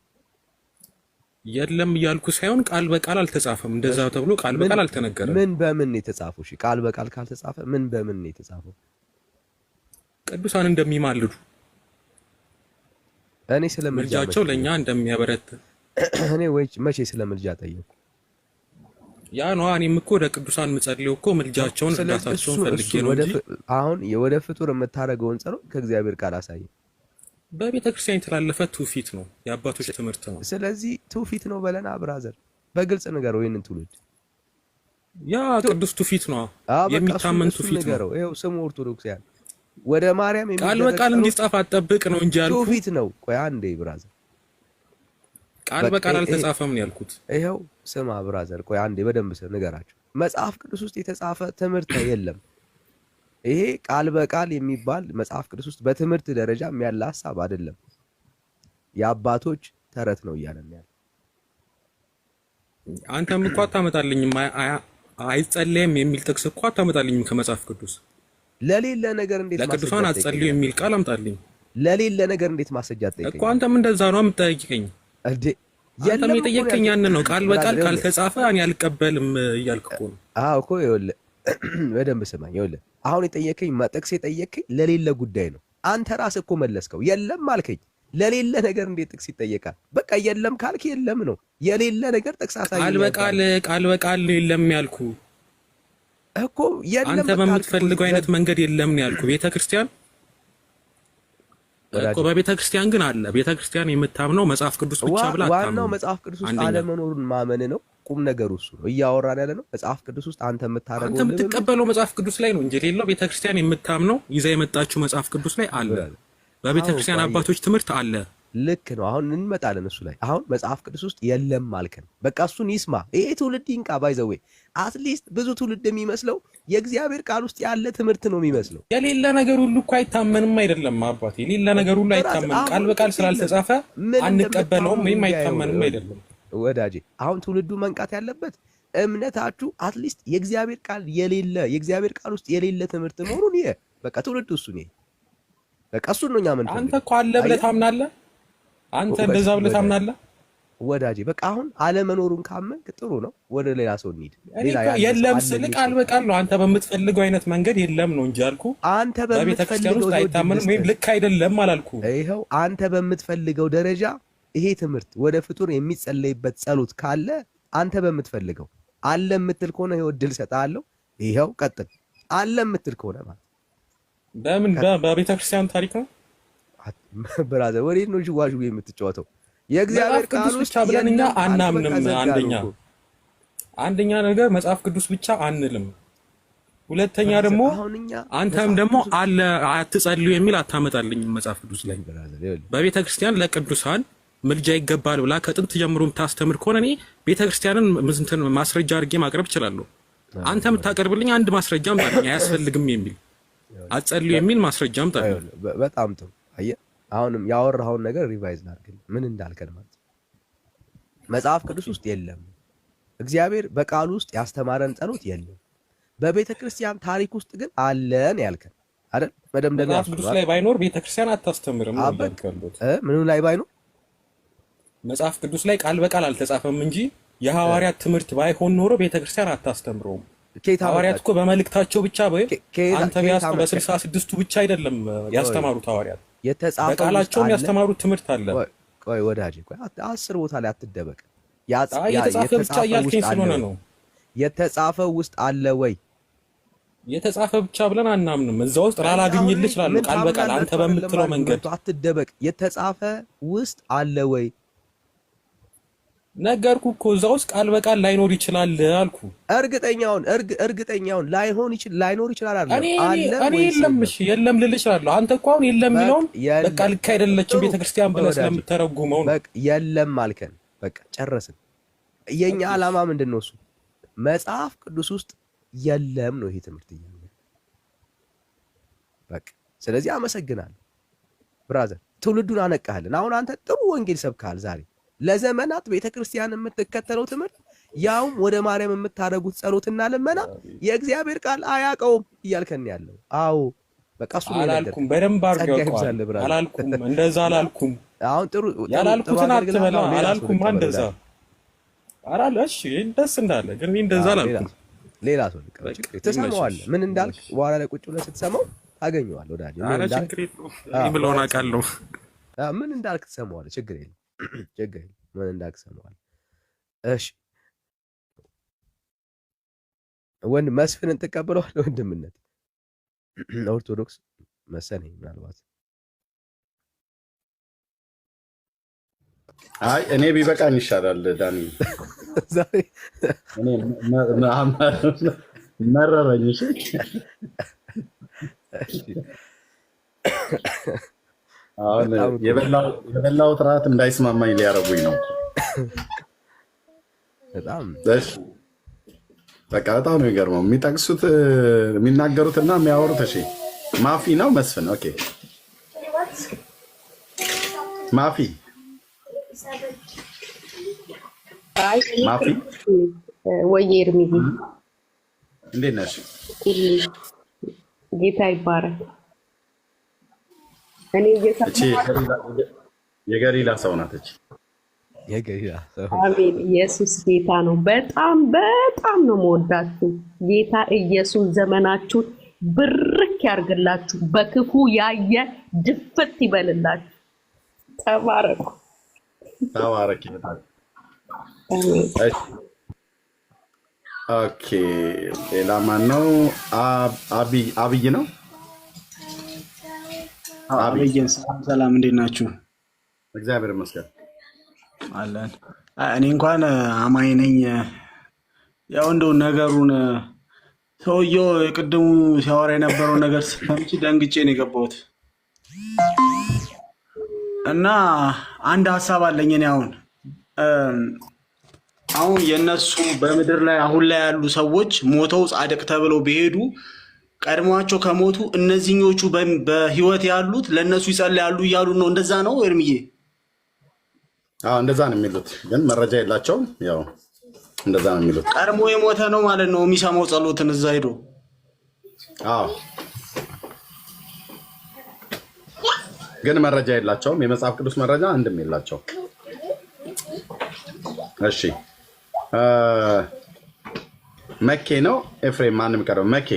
[SPEAKER 6] የለም እያልኩ ሳይሆን ቃል በቃል አልተጻፈም፣ እንደዛ ተብሎ ቃል በቃል አልተነገረም።
[SPEAKER 2] ምን በምን ነው የተጻፈው? እሺ ቃል በቃል ካልተጻፈ ምን በምን ነው የተጻፈው?
[SPEAKER 6] ቅዱሳን እንደሚማልዱ
[SPEAKER 2] እኔ ስለምልጃቸው
[SPEAKER 6] ለኛ እንደሚያበረታ
[SPEAKER 2] እኔ ወይ መቼ ስለምልጃ ጠየቁ?
[SPEAKER 6] ያ ነው። እኔም እኮ ወደ ቅዱሳን የምጸልየው እኮ ምልጃቸውን እርዳታቸውን ፈልጌ ነው እንጂ
[SPEAKER 2] አሁን ወደ ፍጡር የምታደርገውን ጸሎት ከእግዚአብሔር ቃል አሳይ።
[SPEAKER 6] በቤተ ክርስቲያን የተላለፈ ትውፊት ነው፣ የአባቶች ትምህርት ነው።
[SPEAKER 2] ስለዚህ ትውፊት ነው በለና ብራዘር፣ በግልጽ ንገረው ይሄንን ትውልድ።
[SPEAKER 6] ያ ቅዱስ ትውፊት ነው፣ የሚታመን ትውፊት ነው።
[SPEAKER 2] ይኸው ስሙ ኦርቶዶክሳውያን ወደ ማርያም
[SPEAKER 6] ቃል በቃል እንዲጻፍ አጠብቅ ነው እንጂ ያልኩት
[SPEAKER 2] ትውፊት ነው። ቆይ አንዴ ብራዘር፣
[SPEAKER 6] ቃል በቃል አልተጻፈም ነው ያልኩት።
[SPEAKER 2] ይኸው ስማ ብራዘር፣ ቆይ አንዴ በደንብ ንገራቸው። መጽሐፍ ቅዱስ ውስጥ የተጻፈ ትምህርት የለም። ይሄ ቃል በቃል የሚባል መጽሐፍ ቅዱስ ውስጥ በትምህርት ደረጃ ያለ ሐሳብ አይደለም። የአባቶች ተረት ነው እያለን ያለ።
[SPEAKER 6] አንተም እኮ አታመጣልኝም፣ አይጸለይም የሚል ጥቅስ እኮ አታመጣልኝም ከመጽሐፍ ቅዱስ።
[SPEAKER 2] ለሌለ ነገር እንዴት
[SPEAKER 6] ለቅዱሳን አትጸልዩ የሚል ቃል አምጣልኝ።
[SPEAKER 2] ለሌለ ነገር እንዴት ማስረጃ ጠይቀኝ
[SPEAKER 6] እኮ። አንተም እንደዛ ነው የምትጠይቀኝ እንዴ? አንተም የጠየቀኝ ያንን ነው። ቃል በቃል ካልተጻፈ እኔ አልቀበልም እያልክ እኮ ነው።
[SPEAKER 2] አዎ እኮ ይኸውልህ፣ በደንብ ስማኝ። ይኸውልህ አሁን የጠየቀኝ ጥቅስ የጠየቀኝ ለሌለ ጉዳይ ነው። አንተ ራስህ እኮ መለስከው። የለም አልከኝ። ለሌለ ነገር እንዴት ጥቅስ ይጠየቃል? በቃ የለም ካልክ የለም ነው። የሌለ ነገር ጥቅስ አሳየኝ።
[SPEAKER 6] ቃል በቃል የለም ያልኩ
[SPEAKER 2] እኮ የለም።
[SPEAKER 6] አንተ በምትፈልገው አይነት መንገድ የለም ነው ያልኩ። ቤተክርስቲያን እኮ በቤተክርስቲያን ግን አለ። ቤተክርስቲያን የምታምነው መጽሐፍ ቅዱስ ብቻ ብላ አታምነው።
[SPEAKER 2] ዋናው መጽሐፍ ቅዱስ ውስጥ አለመኖሩን ማመን ነው። ቁም ነገሩ እሱ ነው። እያወራን ያለ ነው መጽሐፍ ቅዱስ ውስጥ አንተ የምታረገው
[SPEAKER 6] አንተ የምትቀበለው መጽሐፍ ቅዱስ ላይ ነው እንጂ ሌላው ቤተክርስቲያን የምታምነው ይዛ የመጣችው መጽሐፍ ቅዱስ ላይ አለ። በቤተክርስቲያን አባቶች ትምህርት አለ።
[SPEAKER 2] ልክ ነው። አሁን እንመጣለን እሱ ላይ። አሁን መጽሐፍ ቅዱስ ውስጥ የለም አልከን። በቃ እሱን ይስማ ይሄ ትውልድ ይንቃ። ባይዘዌ አትሊስት ብዙ ትውልድ የሚመስለው የእግዚአብሔር ቃል ውስጥ ያለ ትምህርት ነው የሚመስለው።
[SPEAKER 6] የሌለ ነገር ሁሉ እኮ አይታመንም አይደለም አባቴ። የሌለ ነገር ሁሉ አይታመንም። ቃል በቃል ስላልተጻፈ አንቀበለውም ወይም አይታመንም አይደለም
[SPEAKER 2] ወዳጄ። አሁን ትውልዱ መንቃት ያለበት እምነታችሁ አትሊስት የእግዚአብሔር ቃል የሌለ የእግዚአብሔር ቃል ውስጥ የሌለ ትምህርት መሆኑን ይሄ በቃ ትውልዱ እሱን ይሄ በቃ እሱን ነው እኛ ምን
[SPEAKER 6] አንተ እኮ አለ ብለህ ታምናለህ። አንተ እንደዛ ብለህ ታምናለህ
[SPEAKER 2] ወዳጄ። በቃ አሁን አለመኖሩን ካመንክ ጥሩ ነው። ወደ ሌላ ሰው እንሂድ።
[SPEAKER 6] የለም ስል ቃል በቃል ነው። አንተ በምትፈልገው አይነት መንገድ የለም ነው እንጂ አልኩ።
[SPEAKER 2] አንተ በምትፈልገው
[SPEAKER 6] አይታመንም ወይም ልክ አይደለም አላልኩ።
[SPEAKER 2] ይኸው አንተ በምትፈልገው ደረጃ ይሄ ትምህርት ወደ ፍጡር የሚጸለይበት ጸሎት ካለ አንተ በምትፈልገው አለ የምትል ከሆነ ይኸው እድል ሰጣለሁ። ይኸው ቀጥል። አለ የምትል ከሆነ ማለት
[SPEAKER 6] በምን በቤተክርስቲያን ታሪክ ነው
[SPEAKER 2] ብራዘር። ወዴት ነው ጅዋጅው የምትጫወተው? የእግዚአብሔር ቃል ውስጥ
[SPEAKER 6] ብለን እኛ አናምንም። አንደኛ ነገር መጽሐፍ ቅዱስ ብቻ አንልም። ሁለተኛ ደግሞ አንተም ደግሞ አለ አትጸልዩ የሚል አታመጣልኝም መጽሐፍ ቅዱስ ላይ። በቤተክርስቲያን ለቅዱሳን ምልጃ ይገባል ብላ ከጥንት ጀምሮ የምታስተምር ከሆነ እኔ ቤተክርስቲያንን ማስረጃ አድርጌ ማቅረብ እችላለሁ። አንተ የምታቀርብልኝ አንድ ማስረጃ አምጣልኝ። አያስፈልግም የሚል አትጸልዩ የሚል ማስረጃ አምጣልኝ።
[SPEAKER 2] በጣም ጥሩ። አየህ አሁንም ያወራኸውን ነገር ሪቫይዝ ላድርግ። ምን እንዳልከን ማለት መጽሐፍ ቅዱስ ውስጥ የለም። እግዚአብሔር በቃሉ ውስጥ ያስተማረን ጸሎት የለም። በቤተ ክርስቲያን ታሪክ ውስጥ ግን አለን ያልከን አይደል? መደምደሚያ
[SPEAKER 6] መጽሐፍ ቅዱስ ላይ ባይኖር ቤተ ክርስቲያን አታስተምርም።
[SPEAKER 2] ምኑ ላይ ባይኖር
[SPEAKER 6] መጽሐፍ ቅዱስ ላይ ቃል በቃል አልተጻፈም እንጂ የሐዋርያት ትምህርት ባይሆን ኖሮ ቤተ ክርስቲያን አታስተምረውም። ሐዋርያት እኮ በመልእክታቸው ብቻ ወይ አንተ ቢያስ በ66ቱ ብቻ አይደለም ያስተማሩት ሐዋርያት በቃላቸውም ያስተማሩት ትምህርት አለ።
[SPEAKER 2] ቆይ ወዳጄ፣ ቆይ 10 ቦታ ላይ አትደበቅ።
[SPEAKER 6] የተጻፈ ብቻ እያልከኝ ስለሆነ ነው።
[SPEAKER 2] የተጻፈው ውስጥ አለ ወይ?
[SPEAKER 6] የተጻፈ ብቻ ብለን አናምንም። እዛ ውስጥ ላላገኝልህ እችላለሁ። ቃል በቃል አንተ በምትለው መንገድ
[SPEAKER 2] አትደበቅ። የተጻፈ ውስጥ አለ ወይ?
[SPEAKER 6] ነገርኩ እኮ እዛ ውስጥ ቃል በቃል ላይኖር ይችላል አልኩ።
[SPEAKER 2] እርግጠኛውን ላይኖር ይችላል አይደል?
[SPEAKER 6] እኔ የለም እሺ የለም ልልህ እችላለሁ። አንተ እኮ አሁን የለም የሚለውን በቃ ልክ አይደለችም ቤተክርስቲያን ብለህ ስለምተረጉመው ነው።
[SPEAKER 2] በቃ የለም አልከን። በቃ ጨረስን። የኛ ዓላማ ምንድነው? እሱ መጽሐፍ ቅዱስ ውስጥ የለም ነው ይሄ ትምህርት ይያለ። በቃ ስለዚህ አመሰግናለሁ ብራዘር፣ ትውልዱን አነቃህልን። አሁን አንተ ጥሩ ወንጌል ሰብከሃል ዛሬ። ለዘመናት ቤተክርስቲያን የምትከተለው ትምህርት ያውም ወደ ማርያም የምታደርጉት ጸሎትና ልመና የእግዚአብሔር ቃል አያውቀውም እያልከን ያለው። አዎ በቃ እሱ ነው
[SPEAKER 6] አላልኩም። በደንብ አድርገው አላልኩም። እንደዛ አላልኩም።
[SPEAKER 2] አሁን ጥሩ
[SPEAKER 6] ያላልኩትን አትበላ አላልኩም። እንደዛ አራለ እሺ፣ ደስ እንዳለ ግን እንደዛ አላልኩም።
[SPEAKER 2] ሌላ ሰው ትሰማዋለህ። ምን እንዳልክ በኋላ ላይ ቁጭ ብለህ ስትሰማው ታገኘዋለህ። ወዳጅ ምን እንዳልክ ትሰማዋለህ። ችግር የለም ምን እንዳልክ ትሰማዋለህ። እሺ ወንድ መስፍንን ተቀበለዋል ወንድምነት ኦርቶዶክስ መሰለኝ ምናልባት
[SPEAKER 4] አይ እኔ ቢበቃኝ ይሻላል ዳኒ
[SPEAKER 2] ዛሬ
[SPEAKER 4] እኔ መረረኝ እሺ አሁን የበላው ጥራት እንዳይስማማኝ ሊያረጉኝ ነው
[SPEAKER 2] በጣም
[SPEAKER 4] እሺ በቃ በጣም ነው የሚገርመው የሚጠቅሱት የሚናገሩትና የሚያወሩት እሺ ማፊ ነው መስፍን ኦኬ ማፊ ማፊ
[SPEAKER 7] ወይ ኤርሚዬ
[SPEAKER 4] እንዴት ነሽ
[SPEAKER 7] ጌታ ይባረክ እኔ
[SPEAKER 4] የገሊላ ሰው ናት እቺ
[SPEAKER 2] የገሊላ ሰው
[SPEAKER 7] አሜን ኢየሱስ ጌታ ነው በጣም በጣም ነው የምወዳችሁ ጌታ ኢየሱስ ዘመናችሁ ብርክ ያርግላችሁ በክፉ ያየ ድፍት ይበልላችሁ ተባረኩ
[SPEAKER 4] ተባረክ ይላል ኦኬ ሌላ ማን ነው አብይ ነው
[SPEAKER 3] አብይን ሰላም እንዴት ናችሁ
[SPEAKER 4] እግዚአብሔር ይመስገን
[SPEAKER 3] አለን እኔ እንኳን አማኝ ነኝ ያው እንደው ነገሩን ሰውየው ቅድሙ ሲያወራ የነበረው ነገር ሰምቼ ደንግጬ ነው የገባሁት እና አንድ ሐሳብ አለኝ እኔ አሁን የነሱ በምድር ላይ አሁን ላይ ያሉ ሰዎች ሞተው ጻድቅ ተብለው ቢሄዱ ቀድሟቸው ከሞቱ እነዚህኞቹ በህይወት ያሉት ለነሱ ይጸልያሉ እያሉ ነው እንደዛ ነው ኤርሚዬ
[SPEAKER 4] አዎ እንደዛ ነው የሚሉት ግን መረጃ የላቸውም ያው እንደዛ ነው የሚሉት
[SPEAKER 3] ቀድሞ የሞተ ነው ማለት ነው የሚሰማው ጸሎትን እዛ ሄዶ
[SPEAKER 4] አዎ ግን መረጃ የላቸውም የመጽሐፍ ቅዱስ መረጃ አንድም የላቸው እሺ መኬ ነው ኤፍሬም ማንም ቀረው መኬ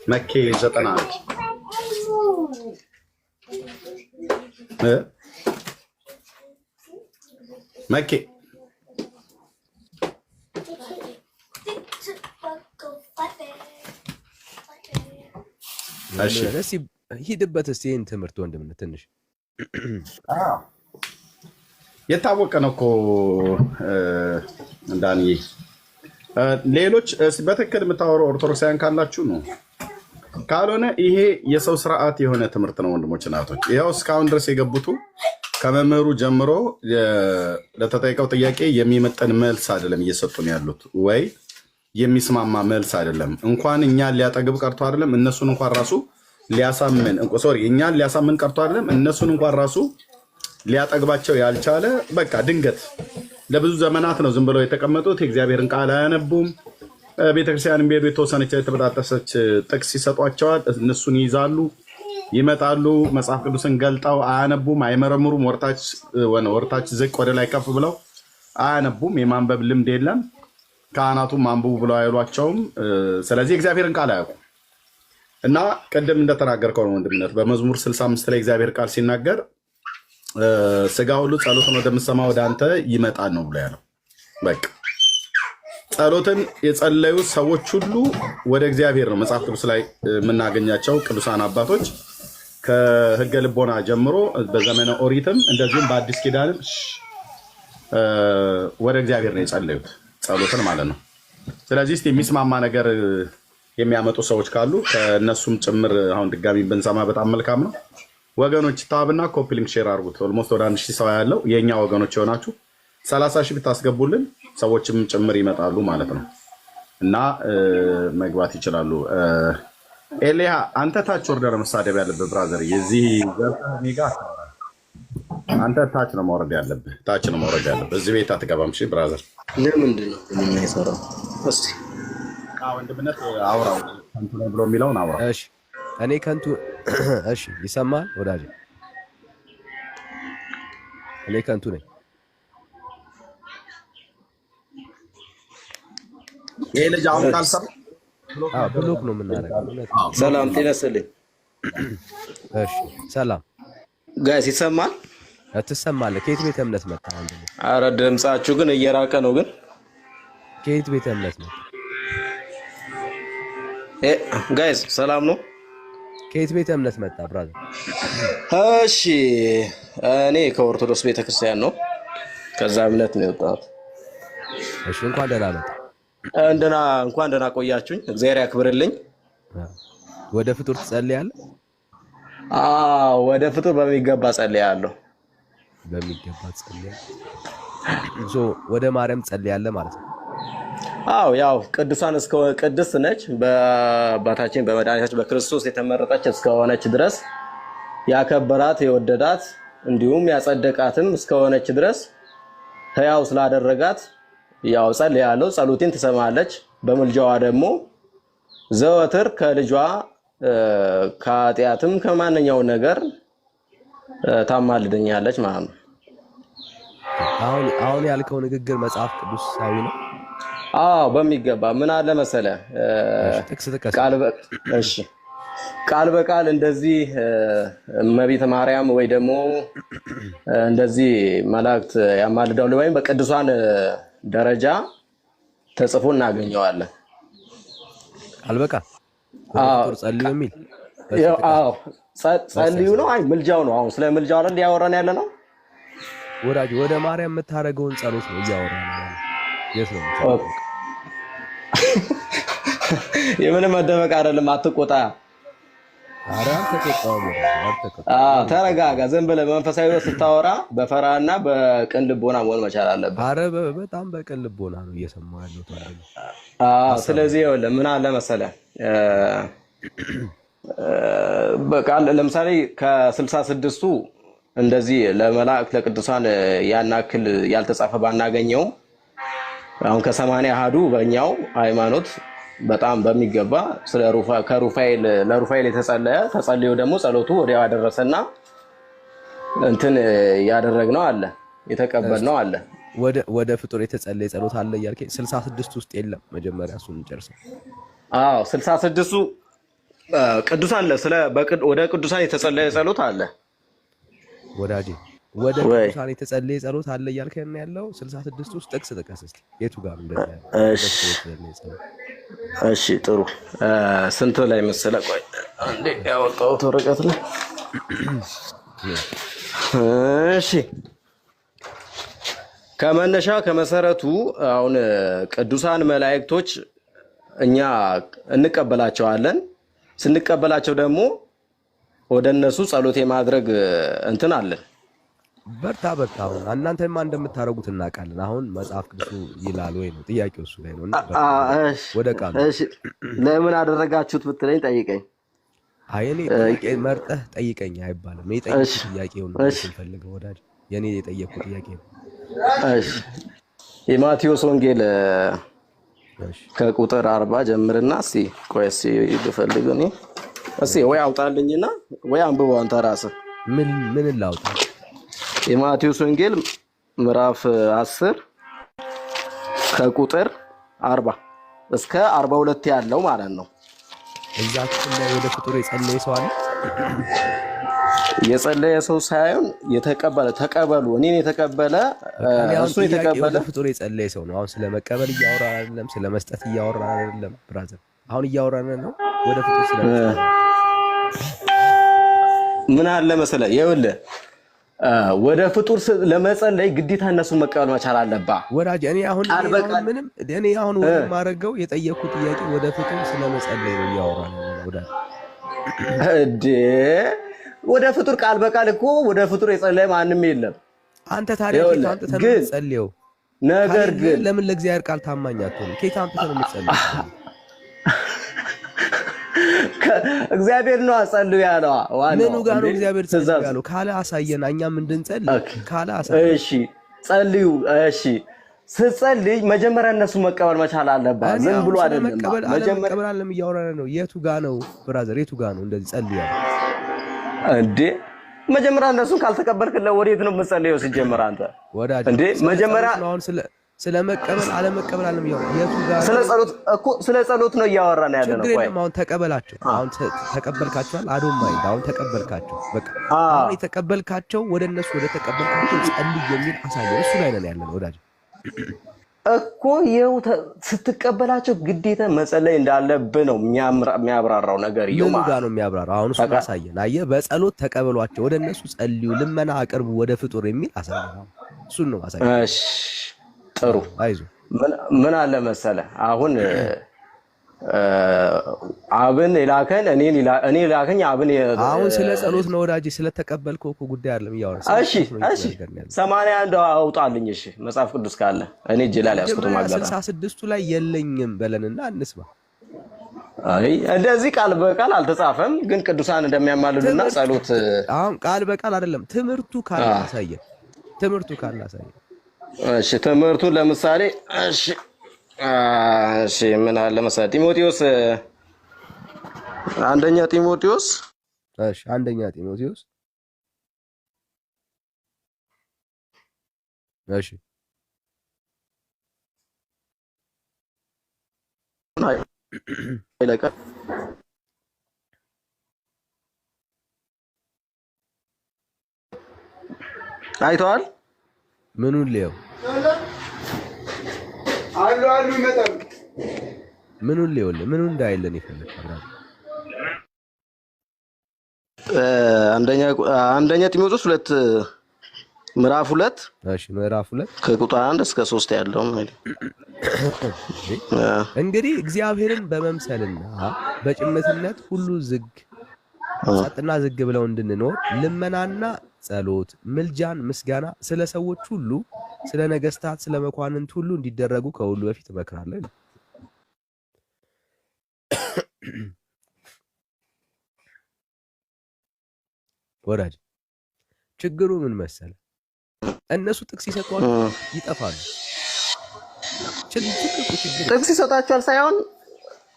[SPEAKER 4] 91 መኬ
[SPEAKER 2] እሺ ሂድበት እስቲ ይህን ትምህርት ወንድምነት ትንሽ
[SPEAKER 4] የታወቀ ነው እኮ ዳንዬ ሌሎች በትክክል የምታወሩ ኦርቶዶክሳውያን ካላችሁ ነው ካልሆነ ይሄ የሰው ስርዓት የሆነ ትምህርት ነው ወንድሞች እናቶች ይኸው እስካሁን ድረስ የገቡቱ ከመምህሩ ጀምሮ ለተጠየቀው ጥያቄ የሚመጠን መልስ አይደለም እየሰጡን ያሉት ወይ የሚስማማ መልስ አይደለም እንኳን እኛን ሊያጠግብ ቀርቶ አይደለም እነሱን እንኳን ራሱ ሊያሳምን እኛን ሊያሳምን ቀርቶ አይደለም እነሱን እንኳን ራሱ ሊያጠግባቸው ያልቻለ በቃ ድንገት ለብዙ ዘመናት ነው ዝም ብለው የተቀመጡት የእግዚአብሔርን ቃል አያነቡም ቤተክርስቲያንን ቢሄዱ የተወሰነች የተበጣጠሰች ጥቅስ ይሰጧቸዋል እነሱን ይይዛሉ ይመጣሉ መጽሐፍ ቅዱስን ገልጠው አያነቡም አይመረምሩም ወርታች ዝቅ ወደ ላይ ከፍ ብለው አያነቡም የማንበብ ልምድ የለም ካህናቱም አንብቡ ብለው አይሏቸውም ስለዚህ እግዚአብሔርን ቃል አያውቁም እና ቀደም እንደተናገርከው ነው ወንድምነት በመዝሙር 65 ላይ እግዚአብሔር ቃል ሲናገር ስጋ ሁሉ ጸሎትን ወደምሰማ ወደ አንተ ይመጣል ነው ብሎ ያለው በቃ ጸሎትን የጸለዩ ሰዎች ሁሉ ወደ እግዚአብሔር ነው መጽሐፍ ቅዱስ ላይ የምናገኛቸው ቅዱሳን አባቶች ከሕገ ልቦና ጀምሮ በዘመነ ኦሪትም እንደዚሁም በአዲስ ኪዳንም ወደ እግዚአብሔር ነው የጸለዩት ጸሎትን ማለት ነው ስለዚህ እስቲ የሚስማማ ነገር የሚያመጡ ሰዎች ካሉ ከእነሱም ጭምር አሁን ድጋሚ ብንሰማ በጣም መልካም ነው ወገኖች ታብና ኮፒ ሊንክ ሼር አድርጉት ኦልሞስት ወደ 1000 ሰው ያለው የኛ ወገኖች የሆናችሁ 30,000 ብታስገቡልን ሰዎችም ጭምር ይመጣሉ ማለት ነው እና መግባት ይችላሉ ኤሊያ አንተ ታች ወርደ ለመሳደብ ያለብህ ብራዘር የዚህ ሜጋ አንተ ታች ነው ማውረድ ያለብህ እዚህ ቤት አትገባም እሺ ብራዘር
[SPEAKER 8] ለምንድን ነው የማይሰራው እስቲ
[SPEAKER 4] ወንድምነት አውራው ከንቱ ነው ብሎ የሚለውን አውራ
[SPEAKER 2] እሺ እኔ ከንቱ እሺ ይሰማል ወዳጅ እኔ ከንቱ ነኝ
[SPEAKER 4] ይሄ ልጅ አሁን ካልሰማ
[SPEAKER 2] ብሎክ ነው የምናደርገው
[SPEAKER 8] ሰላም ጤና ይስጥልኝ
[SPEAKER 2] እሺ ሰላም
[SPEAKER 8] ጋይስ ይሰማል
[SPEAKER 2] ትሰማለህ ከየት ቤተ እምነት መጣ አንተ
[SPEAKER 8] ኧረ ድምጻችሁ ግን እየራቀ ነው ግን
[SPEAKER 2] ከየት ቤተ እምነት ነው
[SPEAKER 8] ጋይስ ሰላም ነው?
[SPEAKER 2] ከየት ቤተ እምነት መጣ ብራዘር?
[SPEAKER 8] እሺ እኔ ከኦርቶዶክስ ቤተክርስቲያን ነው። ከዛ እምነት ነው የወጣሁት።
[SPEAKER 2] እሺ እንኳን ደህና መጣ።
[SPEAKER 8] እንኳን ደህና ቆያችሁኝ። እግዚአብሔር ያክብርልኝ።
[SPEAKER 2] ወደ ፍጡር ትጸልያለህ?
[SPEAKER 8] ወደ ፍጡር በሚገባ ጸልያለሁ።
[SPEAKER 2] በሚገባ ትጸልያለህ? ወደ ማርያም ትጸልያለህ ማለት ነው?
[SPEAKER 8] ያው ቅዱሳን እስከ ቅድስት ነች በአባታችን በመድኃኒታችን በክርስቶስ የተመረጠች እስከሆነች ድረስ ያከበራት የወደዳት እንዲሁም ያጸደቃትም እስከሆነች ድረስ ሕያው ስላደረጋት ያው ጸልያለሁ። ጸሎቴን ትሰማለች። በምልጃዋ ደግሞ ዘወትር ከልጇ ከኃጢአትም ከማንኛውም ነገር ታማልደኛለች ማለት ነው።
[SPEAKER 2] አሁን ያልከው ንግግር መጽሐፍ ቅዱሳዊ ነው?
[SPEAKER 8] በሚገባ ምን አለ መሰለ ቃል በቃል እንደዚህ እመቤተ ማርያም ወይ ደግሞ እንደዚህ መላእክት ያማልዳሉ ወይም በቅዱሳን ደረጃ ተጽፎ እናገኘዋለን።
[SPEAKER 2] ቃል በቃል ጸልዩ የሚል
[SPEAKER 8] ጸልዩ ነው። ምልጃው ነው። አሁን ስለ ምልጃው አይደል ያወራን ያለ ነው
[SPEAKER 2] ወዳጅ። ወደ ማርያም የምታደርገውን ጸሎት ነው እያወራን ያለ። የት ነው
[SPEAKER 8] የምንም መደበቅ አይደለም። አትቆጣ። ተረጋጋ። ዝም ብለህ መንፈሳዊ ስታወራ በፈራና በቅን ልቦና መሆን መቻል አለብህ።
[SPEAKER 2] በጣም በቅን ልቦና ነው እየሰማሁ ያለሁት።
[SPEAKER 8] ስለዚህ ይኸውልህ ምን አለ መሰለህ በቃል ለምሳሌ ከ66ቱ እንደዚህ ለመላእክት ለቅዱሳን ያናክል ያልተጻፈ ባናገኘው አሁን ከ80 አሃዱ በእኛው ሃይማኖት በጣም በሚገባ ስለ ለሩፋኤል የተጸለየ ተጸልዮ ደግሞ ጸሎቱ ወዲያው ያደረሰና እንትን ያደረግነው አለ የተቀበልነው አለ።
[SPEAKER 2] ወደ ፍጡር የተጸለየ ጸሎት አለ እያልከኝ 66 ውስጥ የለም። መጀመሪያ እሱን እንጨርሰው።
[SPEAKER 8] 66ቱ ቅዱሳን ወደ ቅዱሳን የተጸለየ ጸሎት አለ
[SPEAKER 2] ወዳጄ። ወደ ቅዱሳን የተጸለየ ጸሎት አለ እያልከኝ ነው ያለው። 66 ውስጥ ጥቅስ ጥቀስ እስኪ የቱ ጋር እንደዚህ ያለው?
[SPEAKER 8] እሺ ጥሩ። ስንት ላይ መሰለህ? ቆይ አንዴ ያወጣሁት ወረቀት ላይ። እሺ ከመነሻ ከመሰረቱ አሁን ቅዱሳን መላእክቶች እኛ እንቀበላቸዋለን። ስንቀበላቸው ደግሞ ወደ እነሱ ጸሎት የማድረግ እንትን አለን።
[SPEAKER 2] በርታ። አሁን እናንተማ እንደምታረጉት እናውቃለን። አሁን መጽሐፍ ቅዱስ ይላል ወይ ነው ጥያቄው? እሱ ላይ ነው። ወደ ቃሉ
[SPEAKER 8] ለምን አደረጋችሁት ብትለኝ ጠይቀኝ።
[SPEAKER 2] እኔ ጥያቄ መርጠህ ጠይቀኝ አይባልም። የጠየቁት ጥያቄው ነው የምፈልገው ወዳጅ። የኔ የጠየቁት ጥያቄ ነው።
[SPEAKER 8] እሺ የማቴዎስ ወንጌል ከቁጥር 40 ጀምርና እስቲ ቆይ እስቲ ልፈልግ እኔ እስቲ ወይ አውጣልኝና ወይ አንብበው አንተ ራስህ።
[SPEAKER 2] ምን ላውጣ?
[SPEAKER 8] የማቴዎስ ወንጌል ምዕራፍ 10 ከቁጥር 40 እስከ 42 ያለው ማለት ነው።
[SPEAKER 2] እዛ ክፍል ላይ ወደ ፍጡር የጸለየ ሰው አለ?
[SPEAKER 8] የጸለየ ሰው ሳይሆን ተቀበሉ እኔን የተቀበለ እሱ የተቀበለ
[SPEAKER 2] ወደ ፍጡር የጸለየ ሰው ነው። አሁን ስለ መቀበል እያወራን አይደለም፣ ስለ መስጠት እያወራን አይደለም ብራዘር። አሁን እያወራን ነው ወደ ፍጡር ስለ
[SPEAKER 8] ምን አለ መሰለህ ይኸውልህ ወደ ፍጡር ለመጸለይ ግዴታ እነሱን መቀበል መቻል አለብህ
[SPEAKER 2] ወዳጅ። እኔ አሁን ወደ ማረገው የጠየኩት ጥያቄ ወደ ፍጡር ስለመጸለይ ነው እያወራን ነው ወዳጅ።
[SPEAKER 8] ወደ ፍጡር ቃል በቃል እኮ ወደ ፍጡር የጸለየ ማንም የለም።
[SPEAKER 2] አንተ ታዲያ ኬት አንተ ተጸልየው
[SPEAKER 8] ነገር ግን
[SPEAKER 2] ለምን ለእግዚአብሔር ቃል ታማኝ አትሆንም? ኬት አንተ ተጸልየው
[SPEAKER 8] እግዚአብሔር ነው ጸልዩ ያለው።
[SPEAKER 2] ምኑ ጋር ነው እግዚአብሔር ጸልዩ ያለው? ካለ አሳየን፣ እኛም እንድንጸልይ ካለ አሳየን።
[SPEAKER 8] እሺ ጸልዩ። እሺ ስትጸልይ መጀመሪያ እነሱ መቀበል መቻል አለበት። ዝም ብሎ አይደለም
[SPEAKER 2] መቀበል አለም እያወራን ነው። የቱ ጋር ነው ብራዘር? የቱ ጋር ነው እንደዚህ ጸልዩ ያለው
[SPEAKER 8] እንዴ? መጀመሪያ እነሱን ካልተቀበልክለ ወዴት ነው የምትጸልየው? ሲጀመር አንተ
[SPEAKER 2] ወዳጅ
[SPEAKER 8] እንዴ መጀመሪያ
[SPEAKER 2] ስለ መቀበል አለመቀበል አለም እያወራን የቱ ጋር
[SPEAKER 8] ስለ ጸሎት ነው እያወራን ያለ ነው። ቆይ
[SPEAKER 2] አሁን ተቀበላቸው። አሁን ተቀበልካቸዋል። አዶማይ አሁን ተቀበልካቸው። በቃ አሁን የተቀበልካቸው ወደ እነሱ ወደ ተቀበልካቸው ጸልይ የሚል አሳየን። እሱ ላይ ነን ያለን ወዳጅ።
[SPEAKER 8] እኮ ይኸው ስትቀበላቸው ግዴታ መጸለይ እንዳለብህ ነው የሚያብራራው ነገር ይኸው
[SPEAKER 2] ምን ጋር ነው የሚያብራራው? አሁን እሱ አሳየን። አየህ፣ በጸሎት ተቀበሏቸው፣ ወደ እነሱ ጸልዩ፣ ልመና አቅርቡ ወደ ፍጡር የሚል አሳየን። እሱን ነው አሳየን።
[SPEAKER 8] እሺ ጥሩ።
[SPEAKER 2] አይዞህ።
[SPEAKER 8] ምን አለ መሰለህ አሁን አብን የላከን እኔ ላከኝ አብን
[SPEAKER 2] አሁን ስለ ጸሎት ነው ወዳጅ፣ ስለተቀበልከው እኮ ጉዳይ አይደለም እያወራን።
[SPEAKER 8] እሺ 81 አውጣልኝ። እሺ መጽሐፍ ቅዱስ ካለ እኔ እጄ ላይ ያስኩት ማግዛት
[SPEAKER 2] 66ቱ ላይ የለኝም በለንና እንስማ።
[SPEAKER 8] አይ እንደዚህ ቃል በቃል አልተጻፈም፣ ግን ቅዱሳን እንደሚያማልዱና ጸሎት
[SPEAKER 2] አሁን ቃል በቃል አይደለም። ትምህርቱ ካለ አሳየን። ትምህርቱ ካለ አሳየን።
[SPEAKER 8] እሺ ትምህርቱን ለምሳሌ እሺ ምን አለ መሰለህ ጢሞቴዎስ አንደኛ ጢሞቴዎስ
[SPEAKER 2] እሺ
[SPEAKER 8] አይለቀ አይተዋል።
[SPEAKER 2] ምኑን ሊየው
[SPEAKER 9] አሉ ይመጣሉ።
[SPEAKER 2] ምኑን ሊወል ምኑን እንዳይለን ይፈልጋል።
[SPEAKER 8] አንደኛ ጢሞቴዎስ 2 ምዕራፍ 2
[SPEAKER 2] እሺ ምዕራፍ 2
[SPEAKER 8] ከቁጥር 1 እስከ 3 ያለው ማለት
[SPEAKER 2] እንግዲህ እግዚአብሔርን በመምሰልና በጭምትነት ሁሉ ጸጥና ዝግ ብለው እንድንኖር ልመናና ጸሎት፣ ምልጃን፣ ምስጋና ስለ ሰዎች ሁሉ፣ ስለ ነገስታት፣ ስለ መኳንንት ሁሉ እንዲደረጉ ከሁሉ በፊት እመክራለሁ። ወዳጅ ችግሩ ምን መሰለ? እነሱ ጥቅስ ይሰጧቸው ይጠፋሉ።
[SPEAKER 8] ጥቅስ ይሰጣቸዋል ሳይሆን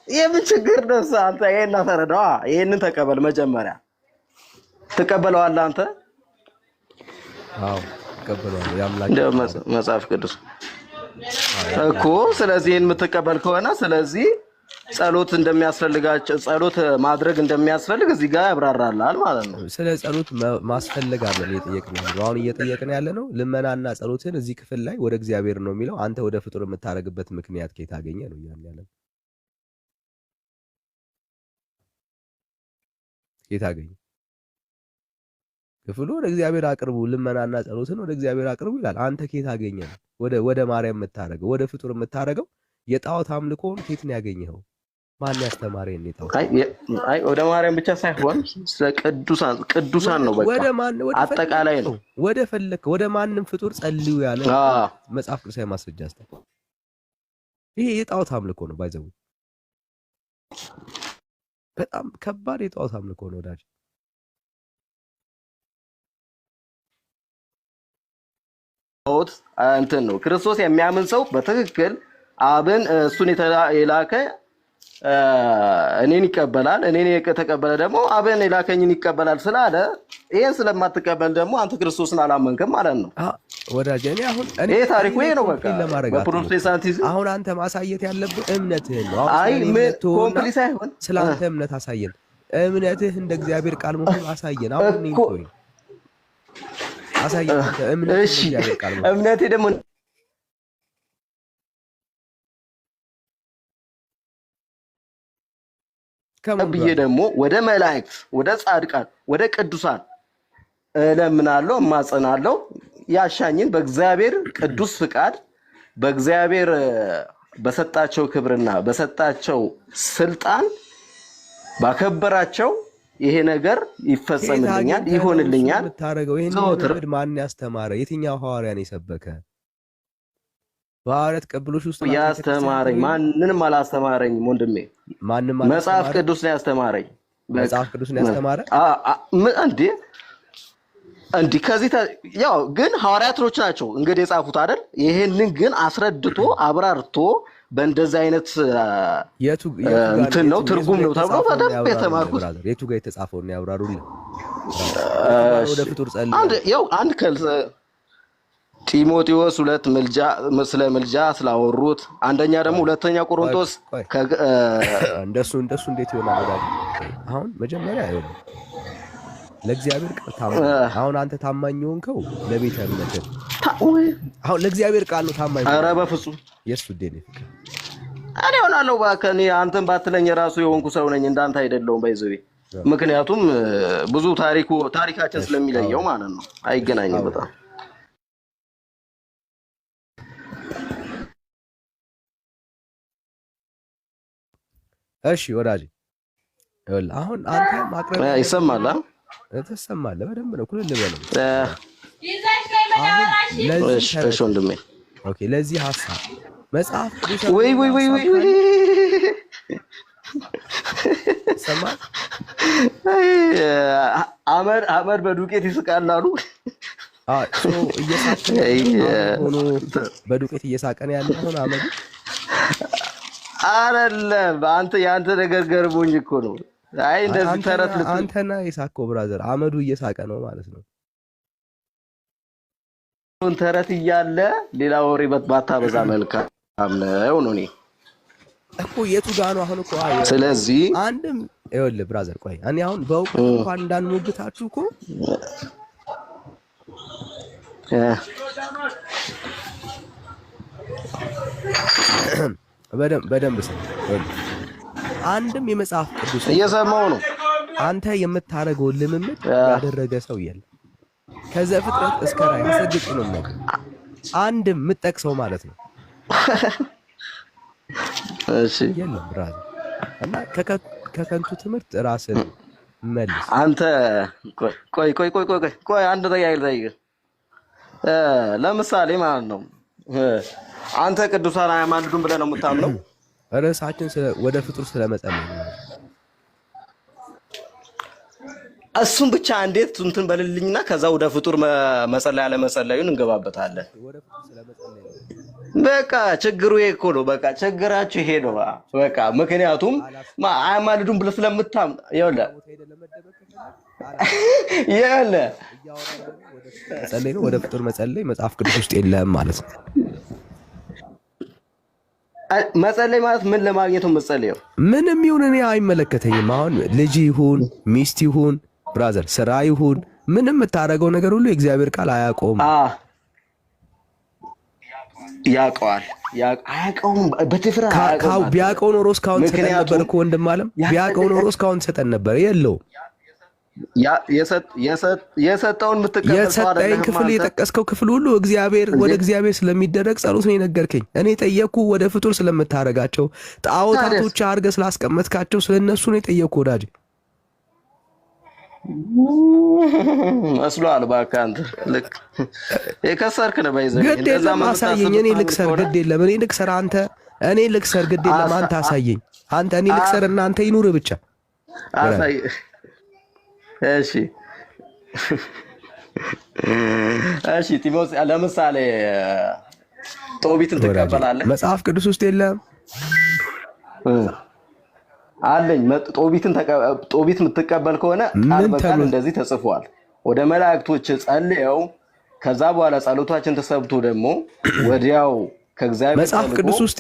[SPEAKER 8] የምን ችግር ደስ አንተ ይሄን ተረዳዋ። ይሄንን ተቀበል መጀመሪያ ትቀበለዋለህ አንተ።
[SPEAKER 2] አዎ ተቀበለዋለሁ። ያምላክ
[SPEAKER 8] መጽሐፍ ቅዱስ እኮ ስለዚህ የምትቀበል ከሆነ ስለዚህ ጸሎት እንደሚያስፈልጋቸው ጸሎት ማድረግ እንደሚያስፈልግ እዚህ ጋር ያብራራላል ማለት ነው።
[SPEAKER 2] ስለ ጸሎት ማስፈልግ አይደለም እየጠየቅን ያለው። አሁን እየጠየቅን ያለ ነው ልመናና ጸሎትን እዚህ ክፍል ላይ ወደ እግዚአብሔር ነው የሚለው። አንተ ወደ ፍጡር የምታረግበት ምክንያት ከየት አገኘ ነው እያልን ያለ። ከየት አገኘ? ክፍሉ ወደ እግዚአብሔር አቅርቡ፣ ልመናና ጸሎትን ወደ እግዚአብሔር አቅርቡ ይላል። አንተ ከየት አገኘ ነው ወደ ማርያም የምታረገው ወደ ፍጡር የምታረገው? የጣዖት አምልኮን ከየት ነው ያገኘኸው? ማን ያስተማረኝ ነው? ጣዖት
[SPEAKER 8] አይ ወደ ማርያም ብቻ ሳይሆን ስለ ቅዱሳን ነው። በቃ አጠቃላይ ነው።
[SPEAKER 2] ወደ ማንም ፍጡር ጸልዩ ያለ መጽሐፍ ቅዱሳዊ ማስረጃ አስተ ይሄ የጣዖት አምልኮ ነው። ባይዘው በጣም ከባድ የጣዖት አምልኮ ነው ወዳጅ።
[SPEAKER 8] እንትን ነው ክርስቶስ የሚያምን ሰው በትክክል አብን እሱን የላከ እኔን ይቀበላል፣ እኔን የተቀበለ ደግሞ አብን የላከኝን ይቀበላል ስላለ ይሄን ስለማትቀበል ደግሞ አንተ ክርስቶስን አላመንክም ማለት ነው
[SPEAKER 2] ወዳጅ።
[SPEAKER 8] ይሄ ታሪኩ ይሄ ነው። በቃ በፕሮቴስታንቲዝም
[SPEAKER 2] አሁን አንተ ማሳየት ያለብህ እምነትህን ነው።
[SPEAKER 8] አይ ኮምፕሊት ሳይሆን
[SPEAKER 2] ስላንተ እምነት አሳየን። እምነትህ እንደ እግዚአብሔር ቃል መሆኑን አሳየን። አሁን ነው አሳየን እምነት እንደ እግዚአብሔር ቃል መሆኑን።
[SPEAKER 8] እምነቴ ደግሞ ብዬ ደግሞ ወደ መላእክት፣ ወደ ጻድቃን፣ ወደ ቅዱሳን እለምናለሁ፣ እማጸናለሁ ያሻኝን በእግዚአብሔር ቅዱስ ፍቃድ በእግዚአብሔር በሰጣቸው ክብርና በሰጣቸው ስልጣን ባከበራቸው ይሄ ነገር ይፈጸምልኛል፣ ይሆንልኛል።
[SPEAKER 2] ይሄን ማን ያስተማረ? የትኛው ሐዋርያ ነው የሰበከ? በሐዋርያት ቅብሎች ውስጥ
[SPEAKER 8] ያስተማረኝ ማንንም አላስተማረኝም ወንድሜ። መጽሐፍ ቅዱስ ነው ያስተማረኝ።
[SPEAKER 2] መጽሐፍ ቅዱስ ነው ያስተማረ
[SPEAKER 8] እንዴ ከዚህ ያው ግን ሐዋርያቶች ናቸው እንግዲህ የጻፉት አይደል? ይሄንን ግን አስረድቶ አብራርቶ በእንደዚህ አይነት እንትን ነው ትርጉም ነው ተብሎ በደንብ የተማርኩት።
[SPEAKER 2] የቱ ጋር የተጻፈው ነው ያብራሩልኝ። ወደ ፍጡር ጸልይ
[SPEAKER 8] አንድ ጢሞቴዎስ 2 ስለ ምልጃ ስላወሩት፣ አንደኛ ደግሞ ሁለተኛ ቆሮንቶስ
[SPEAKER 2] እንደሱ እንዴት ይሆናል? አሁን መጀመሪያ አይሆንም ለእግዚአብሔር ቃል ታማኝ። አሁን አንተ ታማኝ ሆንከው ለቤተ እምነት። አሁን ለእግዚአብሔር ቃል ነው ታማኝ።
[SPEAKER 8] ኧረ በፍጹም
[SPEAKER 2] የእሱ ዴኔ ፍቅር
[SPEAKER 8] እኔ ሆናለሁ እባክህ። እኔ አንተን ባትለኝ ራሱ የሆንኩ ሰው ነኝ፣ እንዳንተ አይደለሁም ባይዘው። ምክንያቱም ብዙ ታሪካችን ስለሚለየው ማለት ነው። አይገናኝም በጣም
[SPEAKER 2] እሺ ወዳጅ አሁን አንተ ማቅረብ
[SPEAKER 8] ይሰማል
[SPEAKER 2] ተሰማለ በደንብ ነው ኩል ልበለው
[SPEAKER 8] እሺ ወንድሜ
[SPEAKER 2] ኦኬ ለዚህ ሐሳብ መጽሐፍ
[SPEAKER 8] ወይ
[SPEAKER 2] ሰማ
[SPEAKER 8] አመር በዱቄት ይስቃል አሉ
[SPEAKER 2] እየሳቀን ሆኖ በዱቄት እየሳቀን ያለ ሆኖ አመድ
[SPEAKER 8] አይደለም አንተ ያንተ ነገር ገርሞኝ እኮ ነው። አይ እንደዚህ ተረት
[SPEAKER 2] አንተና ይሳቆ ብራዘር አመዱ እየሳቀ ነው ማለት ነው።
[SPEAKER 8] ተረት እያለ ሌላ ወሬ ባታበዛ መልካም ነው ነው
[SPEAKER 2] እኮ የቱ ጋር ነው አሁን እኮ
[SPEAKER 8] ስለዚህ
[SPEAKER 2] አንድም ይኸውልህ ብራዘር ቆይ እኔ አሁን በእውቀት እንኳን እንዳንሞግታችሁ እኮ በደንብ አንድም የመጽሐፍ ቅዱስ
[SPEAKER 8] እየሰማው ነው
[SPEAKER 2] አንተ የምታረገው ልምምድ ያደረገ ሰው የለም። ከዘፍጥረት እስከ ራዕይ አሰግጥ ነው ነገር አንድም የምጠቅሰው ማለት ነው።
[SPEAKER 8] እሺ
[SPEAKER 2] የለም ብራዘር እና ከከንቱ ትምህርት ራስን መልስ።
[SPEAKER 8] አንተ ቆይ አንድ ጠያቄ ለምሳሌ ማለት ነው አንተ ቅዱሳን ሃይማኖቱን ብለህ ነው የምታምነው?
[SPEAKER 2] ርዕሳችን ወደ ፍጡር ስለመጸለይ ነው።
[SPEAKER 8] እሱም ብቻ እንዴት እንትን በልልኝና ከዛ ወደ ፍጡር መጸለይ ያለ መጸለዩን እንገባበታለን። በቃ ችግሩ ይሄ እኮ ነው። በቃ ችግራችሁ ይሄ ነው። በቃ ምክንያቱም ሃይማኖቱን ብለህ ስለምታምን
[SPEAKER 2] መጸለይ ነው። ወደ ፍጡር መጸለይ መጽሐፍ ቅዱስ ውስጥ የለም ማለት ነው።
[SPEAKER 8] መጸለይ ማለት ምን ለማግኘት ነው መጸለየው?
[SPEAKER 2] ምንም ይሁን እኔ አይመለከተኝም። አሁን ልጅ ይሁን ሚስት ይሁን ብራዘር ስራ ይሁን ምንም የምታደርገው ነገር ሁሉ የእግዚአብሔር ቃል አያውቀውም።
[SPEAKER 8] ያውቀዋል። አያውቀውም በትፍራ
[SPEAKER 2] ቢያውቀው ኖሮ እስካሁን ሰጠን ነበር እኮ ወንድም አለም። ቢያውቀው ኖሮ እስካሁን ሰጠን ነበር። የለውም
[SPEAKER 8] የሰጠውን
[SPEAKER 2] የሰጠኝ ክፍል የጠቀስከው ክፍል ሁሉ እግዚአብሔር ወደ እግዚአብሔር ስለሚደረግ ጸሎት ነው የነገርከኝ። እኔ ጠየቅኩ ወደ ፍጡር ስለምታረጋቸው ጣዖታቶች አድርገህ ስላስቀመጥካቸው ስለነሱ ነው የጠየቅኩ ወዳጅ።
[SPEAKER 8] መስሏል እባክህ አንተ ልክ የከሰርክ ነው ባይዘኝ።
[SPEAKER 2] ግድ የለም አሳየኝ። እኔ ልክሰር ግድ የለም እኔ ልክሰር አንተ እኔ ልክሰር ግድ የለም አንተ አሳየኝ። አንተ እኔ ልክሰር እና አንተ ይኑር ብቻ
[SPEAKER 8] አሳይ። እሺ ጢሞቴዎስ ለምሳሌ ጦቢትን ትቀበላለህ?
[SPEAKER 2] መጽሐፍ ቅዱስ ውስጥ የለም
[SPEAKER 8] አለኝ። ጦቢት የምትቀበል ከሆነ ቃል በቃል እንደዚህ ተጽፏል። ወደ መላእክቶች ጸልየው ከዛ በኋላ ጸሎታችን ተሰብቶ ደግሞ ወዲያው ከእግዚአብሔር
[SPEAKER 2] መጽሐፍ ቅዱስ ውስጥ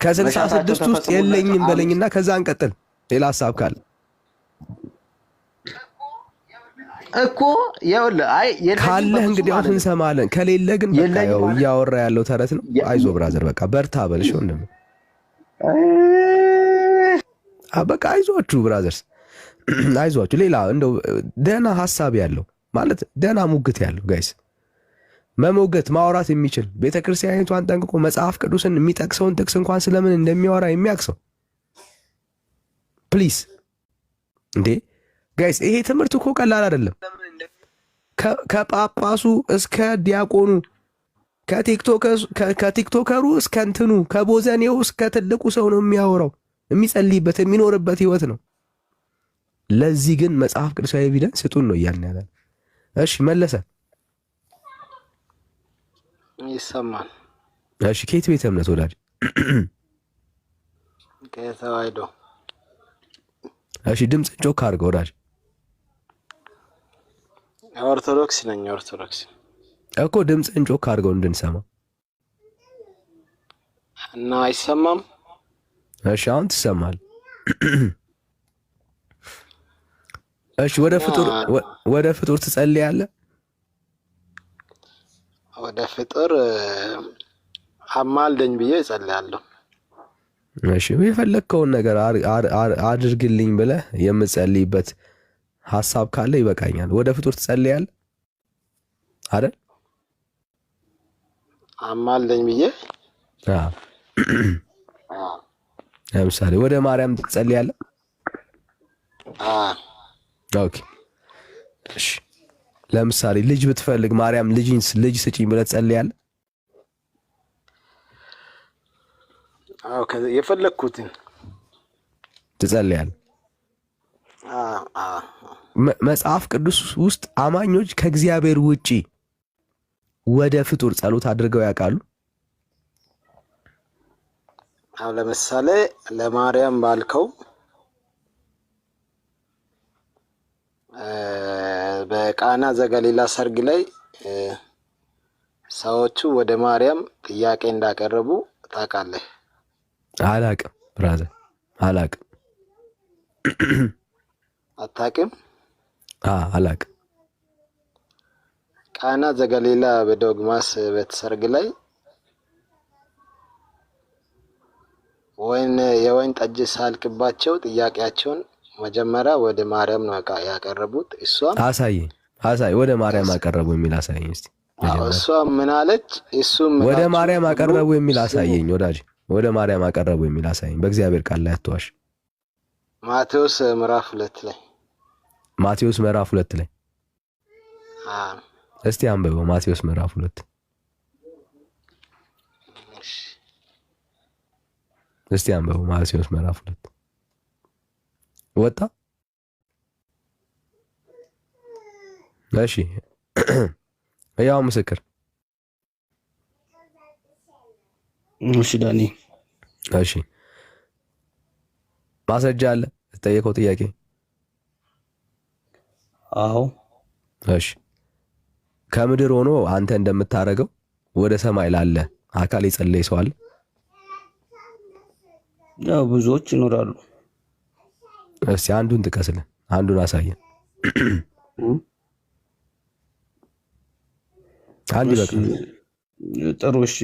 [SPEAKER 2] ከ66 ውስጥ የለኝም በለኝና ከዛ እንቀጥል። ሌላ ሐሳብ ካለ
[SPEAKER 8] እኮ ይኸውልህ
[SPEAKER 2] ካለህ እንግዲህ አሁን እንሰማለን። ከሌለ ግን በቃ ያው እያወራ ያለው ተረት ነው። አይዞህ ብራዘር በቃ በርታ በልሽ ወንድም። በቃ አይዟችሁ ብራዘርስ አይዟችሁ። ሌላ እንደው ደህና ሐሳብ ያለው ማለት ደህና ሙግት ያለው ጋይስ መሞገት ማውራት የሚችል ቤተክርስቲያኒቷን ጠንቅቆ መጽሐፍ ቅዱስን የሚጠቅሰውን ጥቅስ እንኳን ስለምን እንደሚያወራ የሚያቅሰው ፕሊዝ እንዴ ጋይስ ይሄ ትምህርት እኮ ቀላል አይደለም። ከጳጳሱ እስከ ዲያቆኑ ከቲክቶከሩ እስከ እንትኑ ከቦዘኔው እስከ ትልቁ ሰው ነው የሚያወራው። የሚጸልይበት የሚኖርበት ህይወት ነው። ለዚህ ግን መጽሐፍ ቅዱሳዊ ኤቪደንስ ስጡን ነው እያልን ያለ። እሺ መለሰ
[SPEAKER 9] ይሰማል።
[SPEAKER 2] እሺ ከየት ቤተ እምነት ወዳጅ?
[SPEAKER 9] ከተዋሕዶ።
[SPEAKER 2] እሺ ድምፅ ጮክ አድርገው ወዳጅ።
[SPEAKER 9] ኦርቶዶክስ ነኝ። ኦርቶዶክስ
[SPEAKER 2] እኮ ድምፅን ጮክ አድርገው እንድንሰማ
[SPEAKER 9] እና አይሰማም?
[SPEAKER 2] እሺ አሁን ትሰማል። እሺ ወደ ፍጡር ትጸልያለህ?
[SPEAKER 9] ወደ ፍጡር አማልደኝ ብዬ እጸልያለሁ።
[SPEAKER 2] እሺ የፈለግከውን ነገር አድርግልኝ ብለህ የምጸልይበት ሀሳብ ካለ ይበቃኛል። ወደ ፍጡር ትጸልያለህ አይደል?
[SPEAKER 9] አማልደኝ ብዬ
[SPEAKER 2] ለምሳሌ ወደ ማርያም ትጸልያለህ? ኦኬ እሺ። ለምሳሌ ልጅ ብትፈልግ ማርያም ልጅ ስጪኝ ብለህ ትጸልያለህ?
[SPEAKER 9] አዎ የፈለግኩትን
[SPEAKER 2] ትጸልያለህ። መጽሐፍ ቅዱስ ውስጥ አማኞች ከእግዚአብሔር ውጪ ወደ ፍጡር ጸሎት አድርገው ያውቃሉ?
[SPEAKER 9] አዎ ለምሳሌ ለማርያም ባልከው በቃና ዘገሊላ ሰርግ ላይ ሰዎቹ ወደ ማርያም ጥያቄ እንዳቀረቡ ታውቃለህ?
[SPEAKER 2] አላቅም ብራዘር አላቅም።
[SPEAKER 9] አታውቅም?
[SPEAKER 2] አላቅም።
[SPEAKER 9] ቃና ዘገሊላ በዶግማስ በሰርግ ላይ የወይን ጠጅ ሳልቅባቸው ጥያቄያቸውን መጀመሪያ ወደ ማርያም ነው ያቀረቡት። እሷም
[SPEAKER 2] አሳይ ወደ ማርያም አቀረቡ የሚል አሳየኝ እስቲ።
[SPEAKER 9] እሷ ምን አለች? እሱም
[SPEAKER 2] ወደ ማርያም አቀረቡ የሚል አሳየኝ ወዳጅ። ወደ ማርያም አቀረቡ የሚል አሳየኝ። በእግዚአብሔር ቃል ላይ አትዋሽ።
[SPEAKER 9] ማቴዎስ ምዕራፍ 2 ላይ
[SPEAKER 2] ማቴዎስ ምዕራፍ 2 ላይ እስቲ አንብበው። ማቴዎስ ምዕራፍ 2 እስቲ አንብበው። ማቴዎስ ምዕራፍ 2 ወጣ። እሺ ያው ምስክር።
[SPEAKER 3] እሺ ዳኒ፣
[SPEAKER 2] እሺ ማስረጃ አለ ተጠየቀው ጥያቄ?
[SPEAKER 3] አዎ።
[SPEAKER 2] እሺ ከምድር ሆኖ አንተ እንደምታረገው ወደ ሰማይ ላለ አካል የጸለየ ሰው አለ?
[SPEAKER 3] ያው ብዙዎች ይኖራሉ።
[SPEAKER 2] እስቲ አንዱን ጥቀስልን፣ አንዱን አሳየን። አንድ በቃ
[SPEAKER 3] ጥሩ። እሺ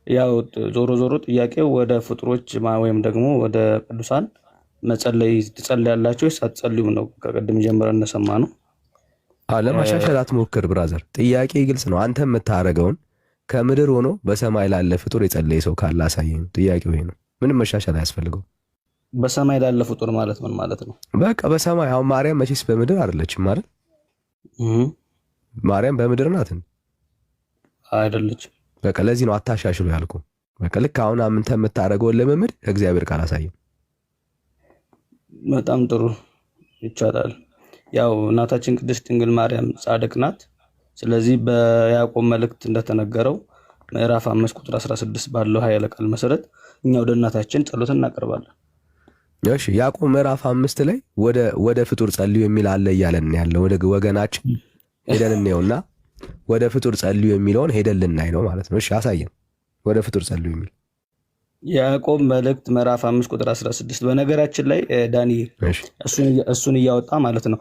[SPEAKER 3] ያው ዞሮ ጥያቄው ወደ ፍጡሮች ወይም ደግሞ ወደ ቅዱሳን መጸለይ ትጸልያላችሁ ወይስ አትጸልዩም ነው። ከቀድም ጀምረን እንደሰማ ነው።
[SPEAKER 2] ለማሻሻል አትሞክር ብራዘር። ጥያቄ ግልጽ ነው። አንተ የምታረገውን ከምድር ሆኖ በሰማይ ላለ ፍጡር የጸለየ ሰው ካለ አሳየኝ። ጥያቄው ይሄ ነው። ምንም መሻሻል አያስፈልገው።
[SPEAKER 3] በሰማይ ላለ ፍጡር ማለት ምን ማለት ነው?
[SPEAKER 2] በቃ በሰማይ አሁን ማርያም መቼስ በምድር አይደለችም ማለት ማርያም በምድር ናት
[SPEAKER 3] አይደለችም።
[SPEAKER 2] በቃ ለዚህ ነው አታሻሽሉ ያልኩ። በቃ ልክ አሁን አንተ የምታረገውን ልምምድ ከእግዚአብሔር ቃል አሳየኝ።
[SPEAKER 3] በጣም ጥሩ ይቻላል። ያው እናታችን ቅድስት ድንግል ማርያም ጻድቅ ናት። ስለዚህ በያዕቆብ መልእክት እንደተነገረው ምዕራፍ 5 ቁጥር 16 ባለው ኃይለ ቃል መሰረት እኛ ወደ እናታችን ጸሎት እናቀርባለን።
[SPEAKER 2] እሺ ያዕቆብ ምዕራፍ 5 ላይ ወደ ፍጡር ጸልዩ የሚል አለ እያለን ያለው ወደ ወገናችን ሄደን እንየውና ወደ ፍጡር ጸልዩ የሚለውን ሄደን ልናይ ነው ማለት ነው። እሺ አሳየን። ወደ ፍጡር ጸልዩ የሚል
[SPEAKER 3] ያዕቆብ መልእክት ምዕራፍ 5 ቁጥር 16 በነገራችን ላይ ዳኒ እሱን እያወጣ ማለት ነው።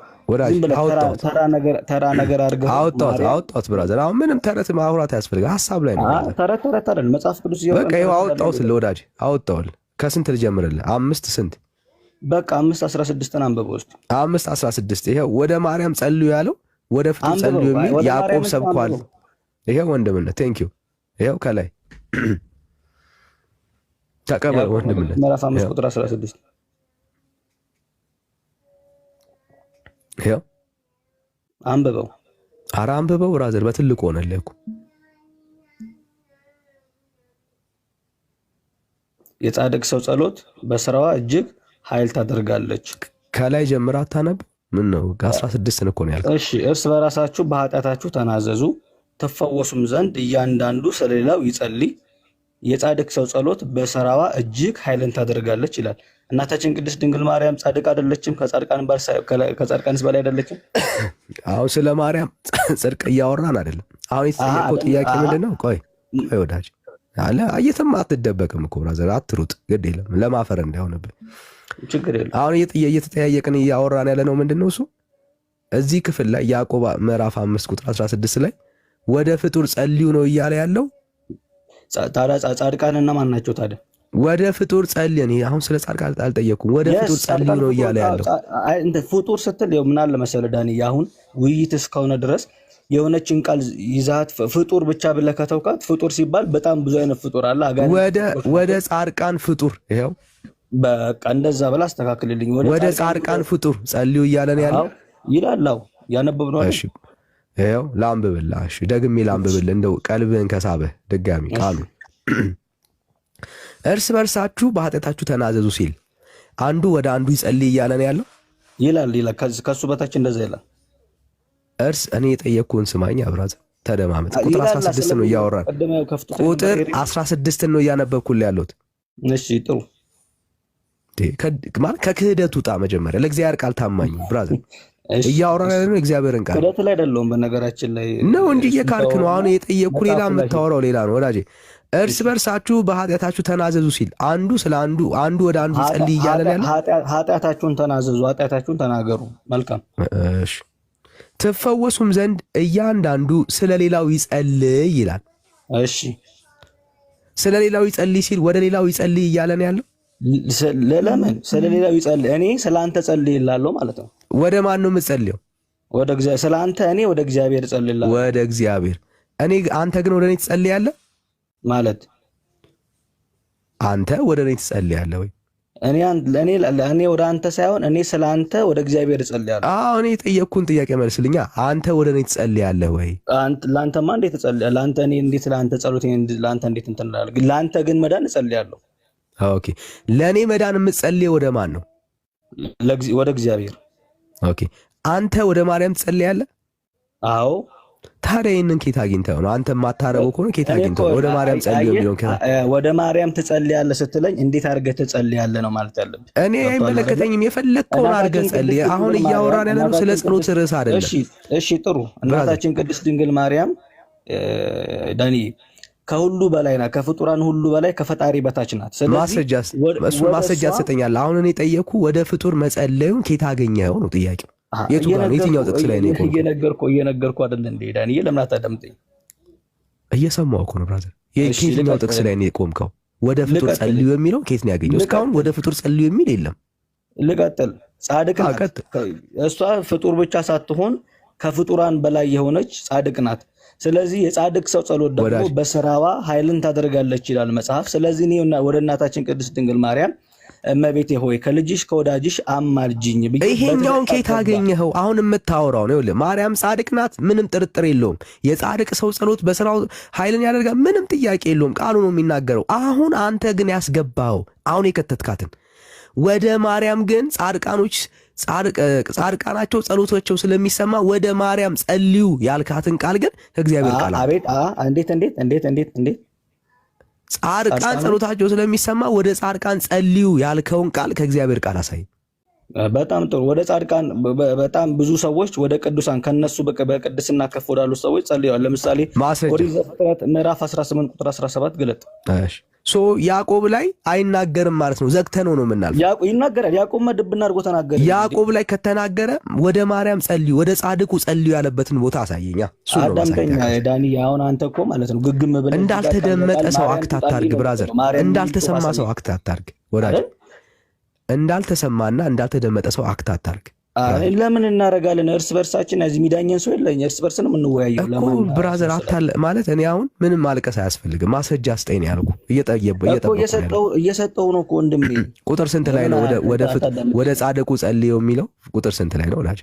[SPEAKER 3] ተራ ነገር አድርገህ
[SPEAKER 2] አወጣሁት ብራዘር። አሁን ምንም ተረት ማውራት አያስፈልግም። ሀሳብ ላይ ነው።
[SPEAKER 3] ተረት አይደል መጽሐፍ ቅዱስ
[SPEAKER 2] በቃ ይኸው አወጣሁት ለወዳጅ አወጣሁት። ከስንት ልጀምርልህ? 5 ስንት?
[SPEAKER 3] በቃ 5:16 አንብበው እስኪ።
[SPEAKER 2] 5:16 ይኸው ወደ ማርያም ጸልዩ ያለው ወደ ፍጡር ጸልዩ የሚል ያዕቆብ ሰብኳል። ይኸው ወንድምነት ቴንክ ዩ። ይኸው ከላይ ተቀበል ወንድምነት።
[SPEAKER 3] ምዕራፍ 5 ቁጥር 16
[SPEAKER 2] ይኸው
[SPEAKER 3] አንብበው።
[SPEAKER 2] ኧረ አንብበው ብራዘር፣ በትልቁ ሆነልህ እኮ።
[SPEAKER 3] የጻድቅ ሰው ጸሎት በስራዋ እጅግ ኃይል ታደርጋለች።
[SPEAKER 2] ከላይ ጀምራ አታነብ? ምን ነው 16 እኮ ነው ያልከው።
[SPEAKER 3] እሺ እርስ በራሳችሁ በኃጢአታችሁ ተናዘዙ ትፈወሱም ዘንድ እያንዳንዱ ስለሌላው ይጸልይ። የጻድቅ ሰው ጸሎት በስራዋ እጅግ ኃይልን ታደርጋለች ይላል። እናታችን ቅድስት ድንግል ማርያም ጻድቅ አይደለችም? ከጻድቃንስ በላይ አይደለችም?
[SPEAKER 2] አሁን ስለ ማርያም ጽድቅ እያወራን አይደለም። አሁን የተጠየቀው ጥያቄ ምንድነው? ቆይ ወዳጅ አለ አየትም አትደበቅም እኮ ብራዘር፣ አትሩጥ፣ ግድ የለም ለማፈር እንዳይሆንብህ
[SPEAKER 3] ችግር የለም።
[SPEAKER 2] አሁን እየተጠያየቅን እያወራን ያለ ነው ምንድነው እሱ እዚህ ክፍል ላይ ያዕቆብ ምዕራፍ 5 ቁጥር 16 ላይ ወደ ፍጡር ጸልዩ ነው እያለ ያለው።
[SPEAKER 10] ታዲያ ጻድቃንና ማን ናቸው ታዲያ?
[SPEAKER 2] ወደ ፍጡር ጸልይ። እኔ አሁን ስለ ጻድቃን አልጠየኩም። ወደ ፍጡር ጸልይ ነው እያለ ያለው።
[SPEAKER 10] እንደ ፍጡር ስትል ምን አለ መሰለህ ዳኒ፣ አሁን ውይይት እስከሆነ ድረስ የሆነችን ቃል ይዛት ፍጡር ብቻ ብለህ ከተውካት፣ ፍጡር ሲባል በጣም ብዙ አይነት ፍጡር አለ።
[SPEAKER 2] ወደ ጻድቃን ፍጡር ይኸው
[SPEAKER 10] በቃ እንደዛ ብላ አስተካክልልኝ።
[SPEAKER 2] ወደ ጻድቃን ፍጡር ጸልዩ እያለን ያለው
[SPEAKER 10] ይላል። ያነበብነው
[SPEAKER 2] እሺ፣ ይኸው ላንብብልህ። እሺ፣ ደግሜ ላንብብልህ እንደው ቀልብህን ከሳበህ ድጋሚ ቃሉ እርስ በርሳችሁ በኃጢአታችሁ ተናዘዙ ሲል አንዱ ወደ አንዱ ይጸልይ እያለን ያለው
[SPEAKER 10] ይላል። ከሱ በታች እንደዛ ይላል።
[SPEAKER 2] እኔ የጠየቅኩህን ስማኝ አብራዘር፣ ተደማመጥ። ቁጥር 16 ነው እያወራን፣ ቁጥር 16 ነው እያነበብኩልህ ያለሁት።
[SPEAKER 10] እሺ ጥሩ።
[SPEAKER 2] ማለት ከክህደት ውጣ መጀመሪያ። ለእግዚአብሔር ቃል ታማኝ ብራዘር፣ እያወራን ያለ ነው እግዚአብሔርን ቃል።
[SPEAKER 10] ክህደት ላይ አይደለሁም በነገራችን ላይ
[SPEAKER 2] ነው እንጂ እየካድክ ነው። አሁን የጠየቅኩህ ሌላ የምታወራው ሌላ ነው ወዳጄ። እርስ በርሳችሁ በኃጢአታችሁ ተናዘዙ ሲል አንዱ ስለ አንዱ ወደ አንዱ ይጸልይ እያለን ያለ
[SPEAKER 10] ኃጢአታችሁን ተናዘዙ፣ ኃጢአታችሁን ተናገሩ። መልካም
[SPEAKER 2] እሺ። ትፈወሱም ዘንድ እያንዳንዱ ስለ ሌላው ይጸልይ ይላል።
[SPEAKER 10] እሺ፣
[SPEAKER 2] ስለ ሌላው ይጸልይ ሲል ወደ ሌላው ይጸልይ እያለን ያለው
[SPEAKER 10] ለምን? ስለ ሌላው ይጸልይ፣ እኔ ስለ አንተ ጸልይላለሁ ማለት ነው።
[SPEAKER 2] ወደ ማን ነው የምጸልየው?
[SPEAKER 10] ወደ እግዚአብሔር። ስለ አንተ እኔ ወደ እግዚአብሔር ጸልይላለሁ።
[SPEAKER 2] ወደ እግዚአብሔር። አንተ ግን ወደ እኔ ትጸልያለህ
[SPEAKER 10] ማለት
[SPEAKER 2] አንተ ወደ እኔ ትጸልያለህ ወይ?
[SPEAKER 10] እኔ ወደ አንተ ሳይሆን እኔ ስለ አንተ ወደ እግዚአብሔር እጸልያለሁ።
[SPEAKER 2] እኔ የጠየቅኩህን ጥያቄ መልስልኛ። አንተ ወደ እኔ ትጸልያለህ ወይ?
[SPEAKER 10] ለአንተማ እንዴት እጸልያለሁ? ለአንተ እኔ እንዴት ለአንተ ጸሎት ለአንተ እንዴት እንትን እላለሁ? ለአንተ ግን መዳን እጸልያለሁ።
[SPEAKER 2] ኦኬ፣ ለእኔ መዳን የምትጸልየው ወደ ማን ነው?
[SPEAKER 10] ወደ እግዚአብሔር።
[SPEAKER 2] ኦኬ፣ አንተ ወደ ማርያም ትጸልያለህ?
[SPEAKER 10] አዎ።
[SPEAKER 2] ታዲያ ይህንን ኬት አግኝተው ነው? አንተ የማታረገው ከሆነ ኬት አግኝተው ነው? ወደ ማርያም ጸልዩ የሚለውን
[SPEAKER 10] ወደ ማርያም ትጸልያለህ ስትለኝ እንዴት አድርገህ ትጸልያለህ ነው ማለት ያለብህ።
[SPEAKER 2] እኔ አይመለከተኝም። የፈለግከውን አድርገህ ጸልይ። አሁን እያወራን ያለ ነው ስለ ጸሎት ርዕስ አይደለም።
[SPEAKER 10] እሺ ጥሩ። እናታችን ቅድስት ድንግል ማርያም ዳኒ ከሁሉ በላይ ናት፣ ከፍጡራን ሁሉ በላይ ከፈጣሪ በታች ናት።
[SPEAKER 2] ስለዚህ ማስረጃ ትሰጠኛለህ? አሁን እኔ ጠየቅኩ ወደ ፍጡር መጸለዩን ኬት አገኘኸው ነው ጥያቄው። የትኛው ጥቅስ ላይ ነው?
[SPEAKER 10] እየነገርኩህ አይደል እንዴ ዳኒ? ለምን አታዳምጠኝ?
[SPEAKER 2] እየሰማሁ እኮ ነው ብራዘር። የትኛው ጥቅስ ላይ ነው የቆምከው? ወደ ፍጡር ጸልዩ የሚለው ኬት ነው ያገኘው? እስካሁን ወደ ፍጡር ጸልዩ የሚል የለም።
[SPEAKER 10] ልቀጥል። ጻድቅ ናት እሷ። ፍጡር ብቻ ሳትሆን ከፍጡራን በላይ የሆነች ጻድቅ ናት። ስለዚህ የጻድቅ ሰው ጸሎት ደግሞ በስራዋ ኃይልን ታደርጋለች ይላል መጽሐፍ። ስለዚህ እኔ ወደ እናታችን ቅድስት ድንግል ማርያም እመቤቴ ሆይ ከልጅሽ ከወዳጅሽ አማልጅኝ።
[SPEAKER 2] ይሄኛውን ኬት አገኘኸው? አሁን የምታወራው ነው። ማርያም ጻድቅ ናት፣ ምንም ጥርጥር የለውም። የጻድቅ ሰው ጸሎት በስራው ኃይልን ያደርጋል፣ ምንም ጥያቄ የለውም። ቃሉ ነው የሚናገረው። አሁን አንተ ግን ያስገባው አሁን የከተትካትን ወደ ማርያም ግን ጻድቃናቸው ጸሎታቸው ስለሚሰማ ወደ ማርያም ጸልዩ ያልካትን ቃል ግን ከእግዚአብሔር ቃል
[SPEAKER 10] እንዴት
[SPEAKER 2] ጻድቃን ጸሎታቸው ስለሚሰማ ወደ ጻድቃን ጸልዩ ያልከውን ቃል ከእግዚአብሔር ቃል አሳይ።
[SPEAKER 10] በጣም ጥሩ። ወደ ጻድቃን በጣም ብዙ ሰዎች ወደ ቅዱሳን ከነሱ በቅድስና ከፍ ወዳሉ ሰዎች ጸልየዋል። ለምሳሌ ኦሪት ዘፍጥረት ምዕራፍ 18 ቁጥር 17 ግለጥ።
[SPEAKER 2] ያዕቆብ ላይ አይናገርም ማለት ነው። ዘግተነው ነው የምናልፈው።
[SPEAKER 10] ይናገራል። ያዕቆብ መድብና አድርጎ ተናገረ።
[SPEAKER 2] ያዕቆብ ላይ ከተናገረ ወደ ማርያም ጸልዩ፣ ወደ ጻድቁ ጸልዩ ያለበትን ቦታ አሳየኛ።
[SPEAKER 10] አዳምጠኛ ዳኒ። አሁን አንተ እኮ ማለት ነው ግግም ብለህ
[SPEAKER 2] እንዳልተደመጠ ሰው አክት አታርግ ብራዘር። እንዳልተሰማ ሰው አክት አታርግ ወዳጅ። እንዳልተሰማና እንዳልተደመጠ ሰው አክት አታርግ።
[SPEAKER 10] ለምን እናደርጋለን? እርስ በርሳችን እዚህ ሚዳኘን ሰው የለኝ። እርስ በርስ ነው የምንወያየው
[SPEAKER 2] እኮ ብራዘር። ማለት እኔ አሁን ምንም ማልቀስ አያስፈልግም። ማስረጃ ስጠኝ ነው ያልኩህ።
[SPEAKER 10] እየሰጠው ነው እኮ ወንድሜ።
[SPEAKER 2] ቁጥር ስንት ላይ ነው ወደ ጻድቁ ጸልየው የሚለው? ቁጥር ስንት ላይ ነው ወዳጅ?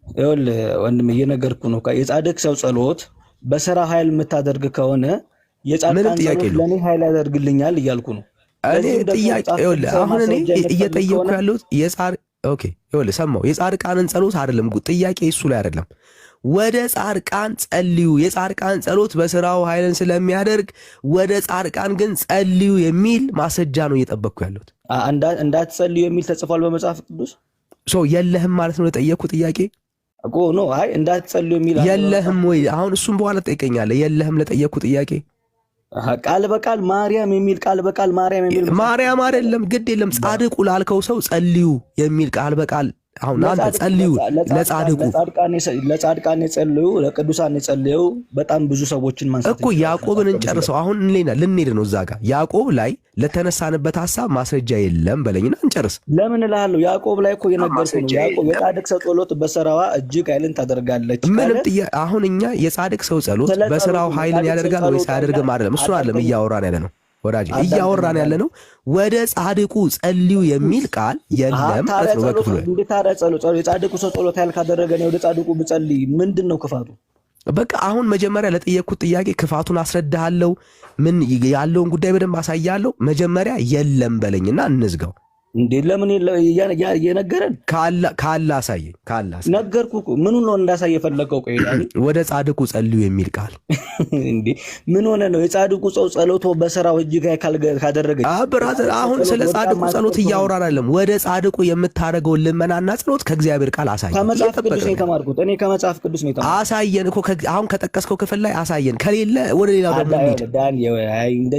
[SPEAKER 10] ይኸውልህ ወንድሜ እየነገርኩህ ነው። የጻድቅ ሰው ጸሎት በስራ ኃይል የምታደርግ ከሆነ የጻድቃን ጸሎት ለእኔ ኃይል ያደርግልኛል እያልኩ ነው።
[SPEAKER 2] እኔ ጥያቄ ይኸውልህ አሁን እኔ እየጠየቅኩ ያለሁት ኦኬ ይኸውልህ ሰማሁ። የጻድቃንን ጸሎት አይደለም ጥያቄ፣ እሱ ላይ አይደለም። ወደ ጻድቃን ጸልዩ፣ የጻድቃን ጸሎት በስራው ኃይልን ስለሚያደርግ ወደ ጻድቃን ግን ጸልዩ የሚል ማስረጃ ነው እየጠበቅኩ ያለሁት።
[SPEAKER 10] እንዳትጸልዩ የሚል ተጽፏል በመጽሐፍ ቅዱስ።
[SPEAKER 2] የለህም ማለት ነው የጠየቅኩ ጥያቄ
[SPEAKER 10] እኮ ነው። አይ እንዳትጸልዩ የሚል
[SPEAKER 2] የለህም ወይ? አሁን እሱም በኋላ ትጠይቀኛለህ። የለህም ለጠየቅኩ ጥያቄ
[SPEAKER 10] ቃል በቃል ማርያም የሚል ቃል በቃል ማርያም የሚል
[SPEAKER 2] ማርያም አይደለም፣ ግድ የለም። ጻድቁ ላልከው ሰው ጸልዩ የሚል ቃል በቃል አሁን አንተ ጸልዩ ለጻድቁ
[SPEAKER 10] ለጻድቃን የጸልዩ ለቅዱሳን የጸልዩ በጣም ብዙ ሰዎችን ማንሳት
[SPEAKER 2] እኮ ያዕቆብን እንጨርሰው። አሁን ልንሄድ ነው እዛ ጋር ያዕቆብ ላይ ለተነሳንበት ሐሳብ ማስረጃ የለም በለኝና እንጨርስ።
[SPEAKER 10] ለምን እልሃለሁ? ያዕቆብ ላይ እኮ የነገርኩህ ነው። ያዕቆብ የጻድቅ ሰው ጸሎት በስራዋ እጅግ ኃይልን ታደርጋለች።
[SPEAKER 2] ምንም አሁን እኛ የጻድቅ ሰው ጸሎት በስራው ኃይልን ያደርጋል ወይስ አያደርግም አይደለም፣ እሱ አይደለም እያወራን ያለ ነው ወዳጅ፣ እያወራን ያለ ነው ወደ ጻድቁ ጸልዩ የሚል ቃል የለም ማለት ነው በክፍሉ።
[SPEAKER 10] እንዴት ታዲያ ጸሎት የጻድቁ ሰው ጸሎት ኃይል ካደረገ ነው ወደ ጻድቁ ብጸልይ ምንድነው ክፋቱ?
[SPEAKER 2] በቃ አሁን መጀመሪያ ለጠየቅኩት ጥያቄ ክፋቱን አስረዳሃለሁ፣ ምን ያለውን ጉዳይ በደንብ አሳያለሁ። መጀመሪያ የለም በለኝና እንዝጋው።
[SPEAKER 10] እንዴ ለምን የነገረን
[SPEAKER 2] ካለ አሳየኝ።
[SPEAKER 10] ነገርኩህ እኮ ምኑን ነው እንዳሳየ የፈለከው? ቆይ
[SPEAKER 2] ወደ ጻድቁ ጸልዩ የሚል ቃል
[SPEAKER 10] እንዴ ምን ሆነ ነው? የጻድቁ ሰው ጸሎቶ በስራው እጅግ ካደረገ
[SPEAKER 2] ብራዘር፣ አሁን ስለ ጻድቁ ጸሎት እያወራን አይደለም። ወደ ጻድቁ የምታደርገውን ልመናና ጸሎት ከእግዚአብሔር ቃል አሳየን።
[SPEAKER 10] ከመጽሐፍ ቅዱስ ነው የተማርኩት እኔ ከመጽሐፍ ቅዱስ ነው የተማርኩት።
[SPEAKER 2] አሳየን እኮ አሁን ከጠቀስከው ክፍል ላይ አሳየን። ከሌለ ወደ ሌላው ደግሞ እንሂድ።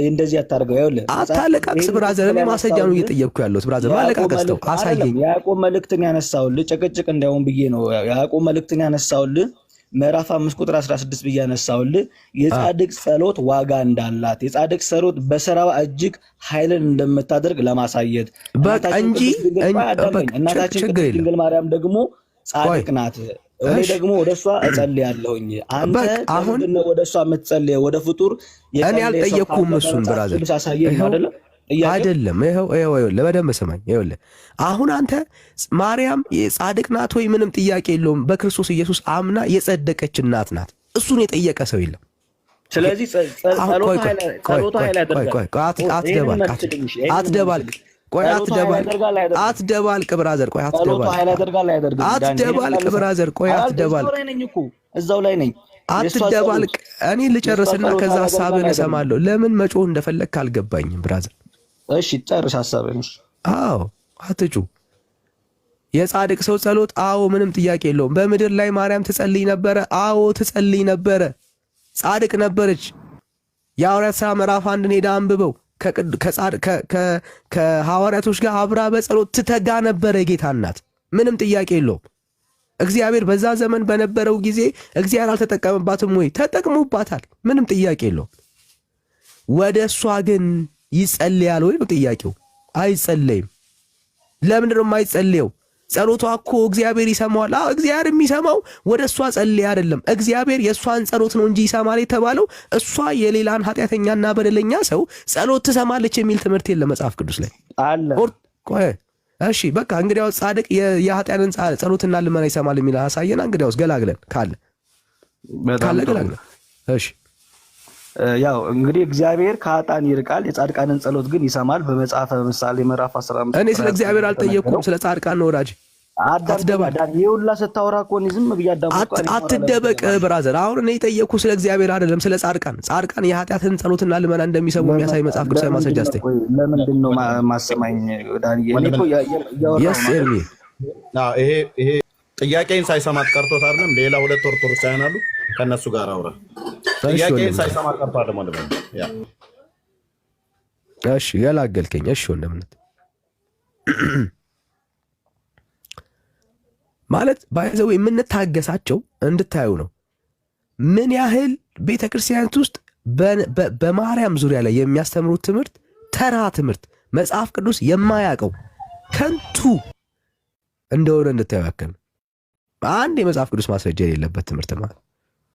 [SPEAKER 10] እንደዚህ አታርገው። ይኸውልህ
[SPEAKER 2] አታለቃቅስ ብራዘር፣ እኔ ማስረጃ ነው እየጠየቅኩ ያለሁት ብራዘር። ማለቃቀስተው አሳየኝ።
[SPEAKER 10] ያዕቆብ መልእክትን ያነሳውልህ ጭቅጭቅ እንዳይሆን ብዬ ነው። ያዕቆብ መልእክትን ያነሳውልህ ምዕራፍ 5 ቁጥር 16 ብዬ ያነሳውልህ የጻድቅ ጸሎት ዋጋ እንዳላት፣ የጻድቅ ጸሎት በስራዋ እጅግ ኃይልን እንደምታደርግ ለማሳየት
[SPEAKER 2] በቃ እንጂ
[SPEAKER 10] እናታችን ቅድስት ድንግል ማርያም ደግሞ ጻድቅ ናት። እኔ ደግሞ ወደሷ እጸልያለሁኝ። አንተ አሁን ወደ እሷ የምትጸልየው ወደ ፍጡር
[SPEAKER 2] እኔ አልጠየቅኩም። እሱን ብራዘር አይደለም። ይኸው ለበደንብ ስማኝ። ይኸውልህ አሁን አንተ ማርያም ጻድቅ ናት ወይ? ምንም ጥያቄ የለውም። በክርስቶስ ኢየሱስ አምና የጸደቀች እናት ናት። እሱን የጠየቀ ሰው የለም።
[SPEAKER 10] ስለዚህ
[SPEAKER 2] አትደባልቅ ብራዘር፣ ቆይ አትደባልቅ ብራዘር፣ ቆይ አትደባልቅ።
[SPEAKER 10] እዛው ላይ ነኝ።
[SPEAKER 2] አትደባልቅ። እኔ ልጨርስና ከዛ ሐሳብን እሰማለሁ። ለምን መጮህ እንደፈለግክ አልገባኝም ብራዘር።
[SPEAKER 10] እሺ ጨርስ ሐሳብን።
[SPEAKER 2] አዎ አትጩ። የጻድቅ ሰው ጸሎት አዎ ምንም ጥያቄ የለውም። በምድር ላይ ማርያም ትጸልይ ነበረ። አዎ ትጸልይ ነበረ። ጻድቅ ነበረች። የሐዋርያት ሥራ ምዕራፍ 1 ሄዳ አንብበው። ከሐዋርያቶች ጋር አብራ በጸሎት ትተጋ ነበረ የጌታ እናት። ምንም ጥያቄ የለውም። እግዚአብሔር በዛ ዘመን በነበረው ጊዜ እግዚአብሔር አልተጠቀመባትም ወይ? ተጠቅሞባታል። ምንም ጥያቄ የለውም። ወደ እሷ ግን ይጸልያል ወይ ነው ጥያቄው? አይጸለይም። ለምንድን ነው የማይጸልየው? ጸሎቷ እኮ እግዚአብሔር ይሰማዋል። እግዚአብሔር የሚሰማው ወደ እሷ ጸልይ አይደለም። እግዚአብሔር የእሷን ጸሎት ነው እንጂ ይሰማል የተባለው እሷ የሌላን ኃጢአተኛና በደለኛ ሰው ጸሎት ትሰማለች የሚል ትምህርት የለም መጽሐፍ ቅዱስ ላይ
[SPEAKER 10] አለ።
[SPEAKER 2] እሺ በቃ እንግዲያው ጻድቅ የኃጢአንን ጸሎትና ልመና ይሰማል የሚል አሳየና እንግዲያውስ ገላግለን ካለ ገላግለን። እሺ
[SPEAKER 10] ያው እንግዲህ እግዚአብሔር ከኃጥአን ይርቃል የጻድቃንን ጸሎት ግን ይሰማል። በመጽሐፈ ምሳሌ ምዕራፍ 15
[SPEAKER 2] እኔ ስለ እግዚአብሔር አልጠየቅኩም፣ ስለ ጻድቃን ነው ወዳጅ።
[SPEAKER 10] አትደባልቅ። ይኸውልህ ስታወራ እኮ ዝም ብዬ አዳምጥ።
[SPEAKER 2] አትደበቅ ብራዘር። አሁን እኔ የጠየቅኩ ስለ እግዚአብሔር አይደለም ስለ ጻድቃን የኃጢአትን ጸሎትና ልመና እንደሚሰሙ የሚያሳይ መጽሐፍ ቅዱሳዊ ማስረጃ አስተኝ።
[SPEAKER 10] ለምንድን ነው ማሰማኝ ዳንዬ?
[SPEAKER 4] ይሄ ጥያቄን ሳይሰማት ቀርቶት አይደለም። ሌላ 2 ኦርቶዶክሳውያን አሉ፣ ከነሱ ጋር አውራ። ጥያቄን ሳይሰማ ቀርቶ አይደለም ማለት ነው።
[SPEAKER 2] እሺ ገላገልከኝ። እሺ ወንድምነት ማለት ባይዘው የምንታገሳቸው እንድታዩ ነው። ምን ያህል ቤተክርስቲያናት ውስጥ በማርያም ዙሪያ ላይ የሚያስተምሩት ትምህርት ተራ ትምህርት፣ መጽሐፍ ቅዱስ የማያውቀው ከንቱ እንደሆነ እንድታዩ ያክል አንድ የመጽሐፍ ቅዱስ ማስረጃ የሌለበት ትምህርት ማለት